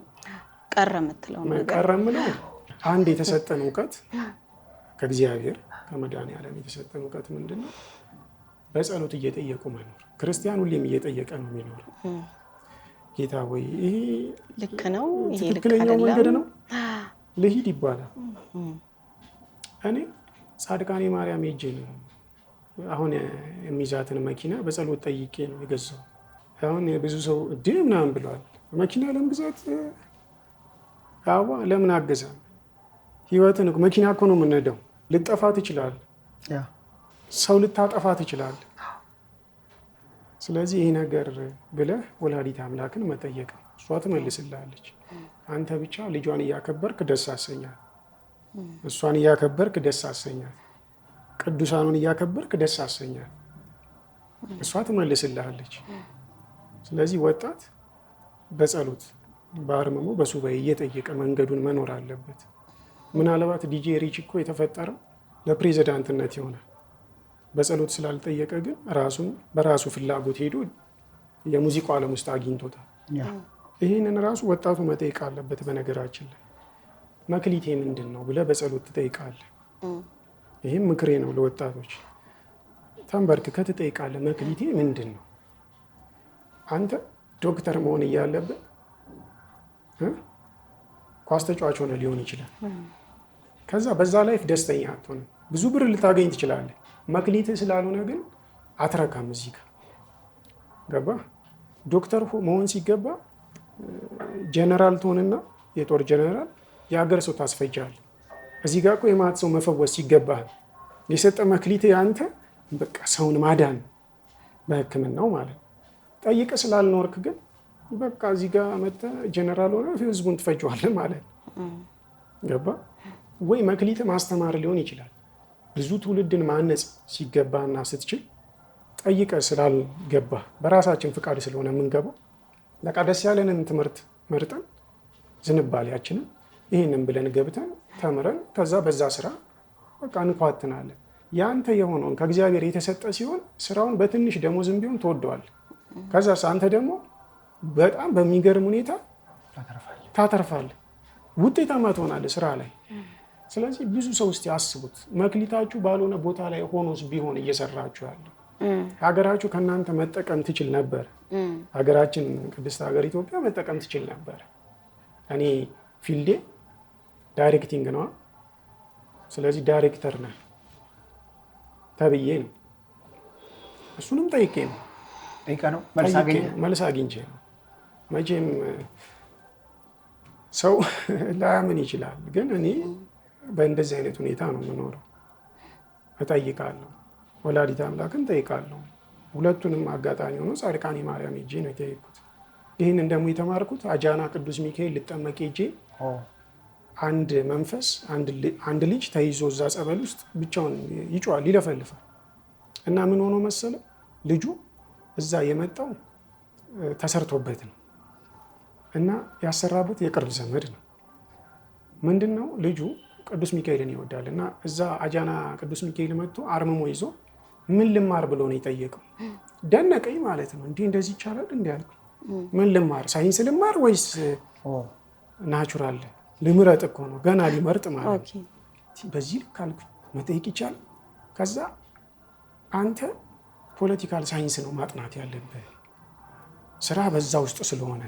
Speaker 1: ቀረ የምትለው ነገር
Speaker 2: ቀረ የምለው አንድ የተሰጠን እውቀት ከእግዚአብሔር ከመድኃኒዓለም የተሰጠን እውቀት ምንድነው? በጸሎት እየጠየቁ መኖር። ክርስቲያን ሁሌም እየጠየቀ ነው የሚኖረው። ጌታ ወይ ይሄ
Speaker 1: ልክ ነው፣ ይሄ ልክ
Speaker 2: ትክክለኛው መንገድ
Speaker 1: አይደለም
Speaker 2: ነው ልሂድ ይባላል። እኔ ጻድቃኔ ማርያም ሄጄ ነው አሁን የሚይዛትን መኪና በጸሎት ጠይቄ ነው የገዛው። አሁን ብዙ ሰው እድል ምናምን ብለዋል። መኪና ለመግዛት አዋ ለምን አገዛም? ህይወትን መኪና እኮ ነው የምንነዳው። ልጠፋ ትችላለህ፣ ሰው ልታጠፋ ትችላለህ። ስለዚህ ይህ ነገር ብለህ ወላዲተ አምላክን መጠየቅ ነው። እሷ ትመልስልሃለች። አንተ ብቻ ልጇን እያከበርክ ደስ አሰኛት፣ እሷን እያከበርክ ደስ አሰኛት፣ ቅዱሳኑን እያከበርክ ደስ አሰኛት። እሷ ትመልስልሃለች። ስለዚህ ወጣት በጸሎት በአርምሞ በሱባኤ እየጠየቀ መንገዱን መኖር አለበት። ምናልባት ዲጄ ሪች እኮ የተፈጠረው ለፕሬዚዳንትነት ይሆናል። በጸሎት ስላልጠየቀ ግን ራሱን በራሱ ፍላጎት ሄዶ የሙዚቃው ዓለም ውስጥ አግኝቶታል። ይህንን ራሱ ወጣቱ መጠየቅ አለበት። በነገራችን ላይ መክሊቴ ምንድን ነው ብለህ በጸሎት ትጠይቃለህ። ይህም ምክሬ ነው ለወጣቶች። ተንበርክከህ ትጠይቃለህ፣ መክሊቴ ምንድን ነው? አንተ ዶክተር መሆን እያለብህ ኳስ ተጫዋች ሆነ ሊሆን ይችላል። ከዛ በዛ ላይፍ ደስተኛ አትሆንም። ብዙ ብር ልታገኝ ትችላለህ። መክሊትህ ስላልሆነ ግን አትረካም። እዚህ ጋር ገባ። ዶክተር መሆን ሲገባ ጀነራል ትሆንና የጦር ጀነራል የሀገር ሰው ታስፈጃለህ። እዚህ ጋር እኮ የማት ሰው መፈወስ ሲገባህ የሰጠ መክሊትህ አንተ በቃ ሰውን ማዳን በሕክምናው ማለት ነው። ጠይቀህ ስላልኖርክ ግን በቃ እዚህ ጋር መጥተህ ጀነራል ሆነ ህዝቡን ትፈጀዋለህ ማለት ነው። ገባ ወይ? መክሊትህ ማስተማር ሊሆን ይችላል። ብዙ ትውልድን ማነጽ ሲገባና ስትችል ጠይቀህ ስላልገባህ በራሳችን ፍቃድ ስለሆነ የምንገባው በቃ ደስ ያለንን ትምህርት መርጠን ዝንባሌያችንን ይህንን ብለን ገብተን ተምረን ከዛ በዛ ስራ በቃ እንኳትናለን። ያንተ የሆነውን ከእግዚአብሔር የተሰጠ ሲሆን ስራውን በትንሽ ደሞዝም ቢሆን ትወደዋለህ። ከዛ አንተ ደግሞ በጣም በሚገርም ሁኔታ ታተርፋለህ፣ ውጤታማ ትሆናለህ ስራ ላይ። ስለዚህ ብዙ ሰው ውስጥ ያስቡት፣ መክሊታችሁ ባልሆነ ቦታ ላይ ሆኖስ ቢሆን እየሰራችሁ ያለው ሀገራችሁ ከእናንተ መጠቀም ትችል ነበር። ሀገራችን ቅድስት ሀገር ኢትዮጵያ መጠቀም ትችል ነበር። እኔ ፊልዴ ዳይሬክቲንግ ነዋ። ስለዚህ ዳይሬክተር ነህ ተብዬ ነው። እሱንም ጠይቄ ነው መልስ አግኝቼ ነው። መቼም ሰው ላያምን ይችላል፣ ግን እኔ በእንደዚህ አይነት ሁኔታ ነው የምኖረው። እጠይቃለሁ፣ ወላዲተ አምላክን ጠይቃለሁ። ሁለቱንም አጋጣሚ ሆኖ ጻድቃኔ ማርያም ሄጄ ነው የጠየኩት። ይህንን ደግሞ የተማርኩት አጃና ቅዱስ ሚካኤል ልጠመቅ ሄጄ አንድ መንፈስ አንድ ልጅ ተይዞ እዛ ጸበል ውስጥ ብቻውን ይጮሃል፣ ይለፈልፋል። እና ምን ሆኖ መሰለ ልጁ እዛ የመጣው ተሰርቶበት ነው እና ያሰራበት የቅርብ ዘመድ ነው። ምንድን ነው ልጁ ቅዱስ ሚካኤልን ይወዳል እና እዛ አጃና ቅዱስ ሚካኤል መጥቶ አርምሞ ይዞ ምን ልማር ብሎ ነው የጠየቀው። ደነቀኝ ማለት ነው። እንዲህ እንደዚህ ይቻላል እንዲ ያልኩ። ምን ልማር፣ ሳይንስ ልማር ወይስ ናቹራል ልምረጥ? እኮ ነው ገና ሊመርጥ ማለት ነው። በዚህ ልክ አልኩ፣ መጠየቅ ይቻላል። ከዛ አንተ ፖለቲካል ሳይንስ ነው ማጥናት ያለብህ ስራ በዛ ውስጥ ስለሆነ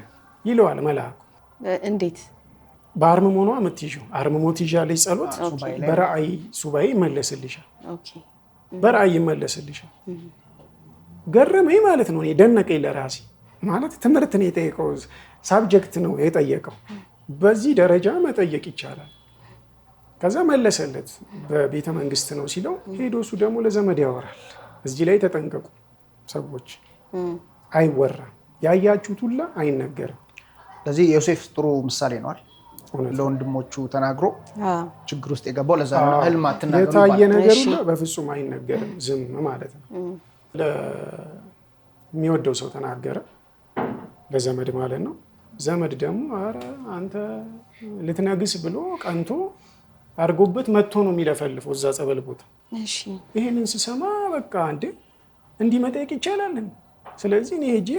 Speaker 2: ይለዋል መልአኩ። እንዴት? በአርምሞ ነው የምትይዥው። አርምሞ ትይዣለች ጸሎት፣ በራእይ ሱባኤ ይመለስልሻል። በራእይ ይመለስልሻል። ገረመኝ ማለት ነው። እኔ ደነቀኝ ለራሴ ማለት ትምህርት ነው የጠየቀው፣ ሳብጀክት ነው የጠየቀው። በዚህ ደረጃ መጠየቅ ይቻላል። ከዛ መለሰለት። በቤተ መንግስት ነው ሲለው ሄዶ እሱ ደግሞ ለዘመድ ያወራል። እዚህ ላይ ተጠንቀቁ ሰዎች፣ አይወራም። ያያችሁት ሁላ አይነገርም።
Speaker 3: ለዚህ ዮሴፍ ጥሩ ምሳሌ ነዋል። ለወንድሞቹ ተናግሮ ችግር ውስጥ የገባው ለዛ ህልም አትናገሩ
Speaker 2: የታየ ነገር ሁላ በፍጹም አይነገርም፣ ዝም ማለት ነው። ለሚወደው ሰው ተናገረ፣ ለዘመድ ማለት ነው። ዘመድ ደግሞ ኧረ አንተ ልትነግስ ብሎ ቀንቶ አድርጎበት መጥቶ ነው የሚለፈልፈው እዛ ጸበል ቦታ። ይህንን ስሰማ በቃ እንዲህ መጠየቅ ይቻላል። ስለዚህ እኔ ሄጄ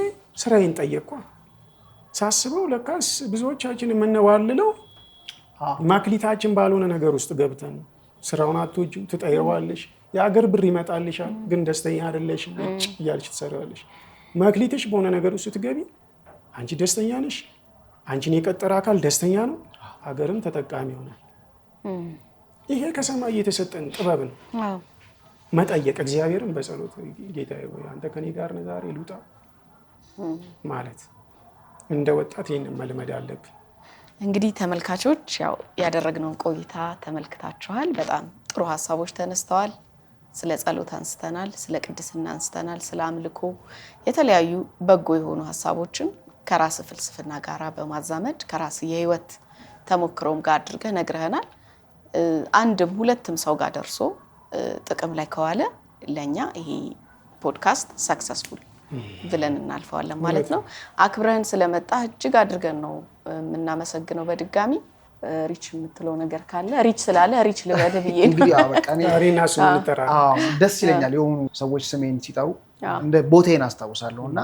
Speaker 2: ስራዬን ጠየቅኳ። ሳስበው ለካስ ብዙዎቻችን የምንዋልለው ማክሊታችን ባልሆነ ነገር ውስጥ ገብተን ስራውን አትወጂው ትጠይዋለሽ፣ የአገር ብር ይመጣልሻል፣ ግን ደስተኛ አይደለሽ እያልሽ ትሰሪዋለሽ። መክሊትሽ በሆነ ነገር ውስጥ ስትገቢ አንቺ ደስተኛ ነሽ፣ አንቺን የቀጠረ አካል ደስተኛ ነው፣ ሀገርም ተጠቃሚ ይሆናል። ይሄ ከሰማይ የተሰጠን ጥበብ ነው። መጠየቅ እግዚአብሔርን በጸሎት ጌታዬ ሆይ አንተ ከኔ ጋር ነህ ዛሬ ልውጣ ማለት እንደ ወጣት ይህንን መልመድ አለብን።
Speaker 1: እንግዲህ ተመልካቾች ያው ያደረግነውን ቆይታ ተመልክታችኋል። በጣም ጥሩ ሀሳቦች ተነስተዋል። ስለ ጸሎት አንስተናል፣ ስለ ቅድስና አንስተናል፣ ስለ አምልኮ የተለያዩ በጎ የሆኑ ሀሳቦችን ከራስ ፍልስፍና ጋራ በማዛመድ ከራስ የህይወት ተሞክሮም ጋር አድርገህ ነግረህናል። አንድም ሁለትም ሰው ጋር ደርሶ ጥቅም ላይ ከዋለ ለኛ ይሄ ፖድካስት ሰክሰስፉል ብለን እናልፈዋለን ማለት ነው። አክብረን ስለመጣ እጅግ አድርገን ነው የምናመሰግነው። በድጋሚ ሪች የምትለው ነገር ካለ ሪች ስላለ ሪች ልበል ብዬ
Speaker 3: እንግዲህ በቃ ደስ ይለኛል የሆኑ ሰዎች ስሜን ሲጠሩ እንደ ቦታዬን አስታውሳለሁ እና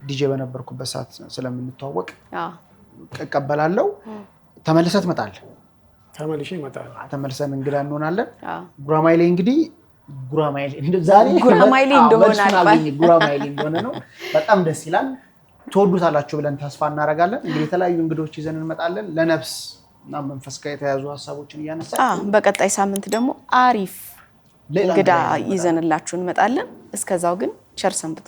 Speaker 3: ዲጄ በነበርኩበት ሰዓት ስለምንተዋወቅ እቀበላለሁ። ተመልሰህ ትመጣለህ።
Speaker 2: ተመልሼ እመጣለሁ።
Speaker 3: ተመልሰን እንግዳ እንሆናለን። ጉራማይሌ እንግዲህ ጉራማይሌ እንደሆነ ነው። በጣም ደስ ይላል። ትወዱታላችሁ ብለን ተስፋ እናደርጋለን። እንግዲህ የተለያዩ እንግዶች ይዘን እንመጣለን። ለነፍስ እና መንፈስ ጋር የተያዙ ሀሳቦችን እያነሳን
Speaker 1: በቀጣይ ሳምንት ደግሞ አሪፍ እንግዳ ይዘንላችሁ እንመጣለን። እስከዛው ግን ቸር ሰንብቱ።